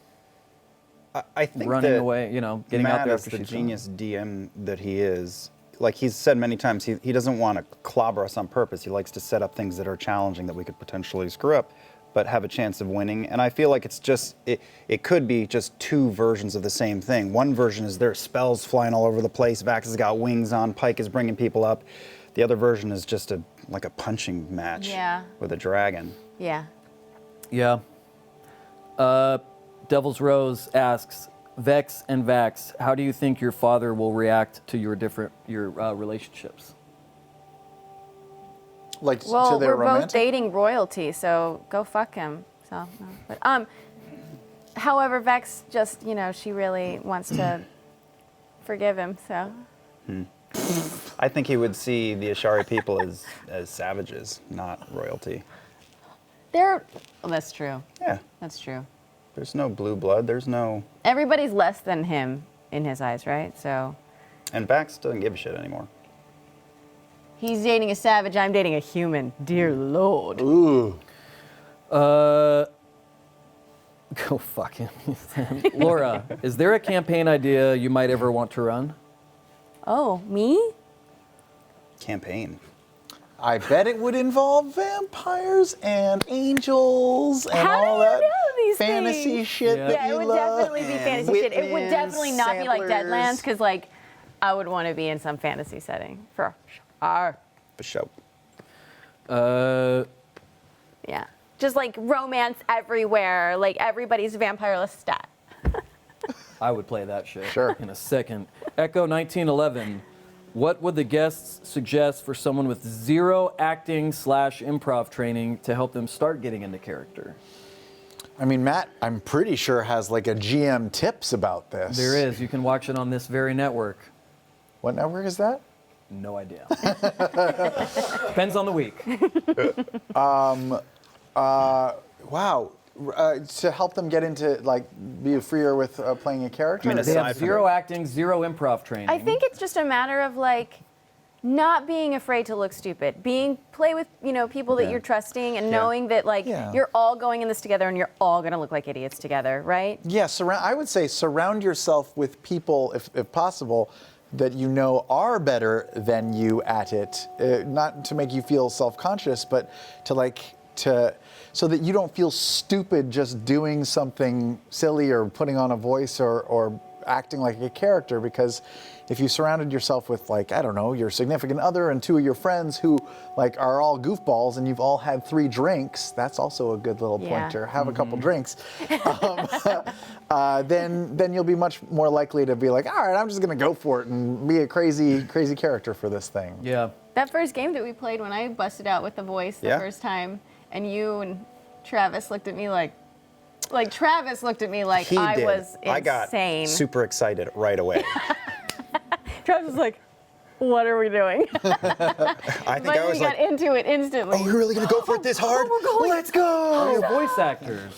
I think
running
that
away, getting
Matt,
out there
as
after
the
she's
genius DM that he is, like he's said many times, he doesn't want to clobber us on purpose. He likes to set up things that are challenging that we could potentially screw up, but have a chance of winning. And I feel like it's just, it could be just two versions of the same thing. One version is there's spells flying all over the place, Vax has got wings on, Pike is bringing people up. The other version is just like a punching match with a dragon.
Yeah.
Yeah. Devil's Rose asks, Vex and Vax, how do you think your father will react to your relationships?
Like
Well,
to their
we're
romantic.
both dating royalty, so go fuck him. So, no. But, however, Vex just, she really wants to forgive him, so.
I think he would see the Ashari people as savages, not royalty.
Well, that's true.
Yeah,
That's true.
there's no blue blood, there's no...
Everybody's less than him in his eyes, right? So
And Vax doesn't give a shit anymore.
he's dating a savage, I'm dating a human. Dear Lord.
Ooh.
Go fuck him. Laura, is there a campaign idea you might ever want to run?
Oh, me?
Campaign.
I bet it would involve vampires and angels and
How do
all
you
that
know these
fantasy
things?
shit
Yeah.
that
Yeah,
you
it would
love.
definitely be fantasy shit. It would
Whitmans,
definitely not be like
samplers.
Deadlands, because I would want to be in some fantasy setting for sure.
For sure.
Yeah, just like romance everywhere, like everybody's vampire Lestat.
I would play that shit
Sure.
in a second. Echo 1911. What would the guests suggest for someone with zero acting/improv training to help them start getting into character?
I mean, Matt, I'm pretty sure has like a GM tips about this.
There is. You can watch it on this very network.
What network is that?
No idea. Depends on the week.
Wow. To help them get into, be freer with playing a character?
I mean,
They have
Aside from-
zero acting, zero improv training.
I think it's just a matter of not being afraid to look stupid. Play with people that
Yeah.
you're trusting and knowing that
Yeah.
you're all going in this together and you're all gonna look like idiots together, right?
Yeah, I would say surround yourself with people, if possible, that you know are better than you at it. Not to make you feel self-conscious, but so that you don't feel stupid just doing something silly or putting on a voice or acting like a character, because if you surrounded yourself with, like, I don't know, your significant other and 2 of your friends who like are all goofballs and you've all had 3 drinks, that's also a good little pointer. Have a couple drinks. Then you'll be much more likely to be like, all right, I'm just gonna go for it and be a crazy character for this thing.
Yeah.
That first game that we played when I busted out with the voice the first time, and you and Travis looked at me like Travis looked at me like
He
I
did.
was insane.
I got super excited right away.
Travis was like, what are we doing?
I think
But
I was
we got
like,
into it instantly.
oh, you're really gonna go for it this hard? Let's go!
Oh, you're voice actors.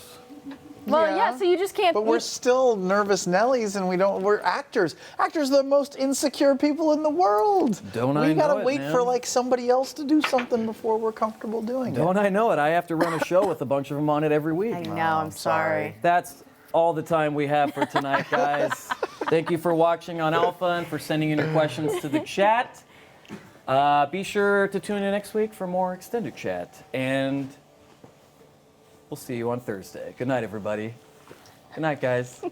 Well, yeah, so you just can't.
But we're still nervous Nellies, and we're actors. Actors are the most insecure people in the world.
Don't I
We gotta
know it,
wait
man.
for like somebody else to do something before we're comfortable doing
Don't
it.
I know it? I have to run a show with a bunch of them on it every week.
I know, I'm sorry.
That's all the time we have for tonight, guys. Thank you for watching on Alpha and for sending in your questions to the chat. Be sure to tune in next week for more extended chat. And we'll see you on Thursday. Good night, everybody. Good night, guys.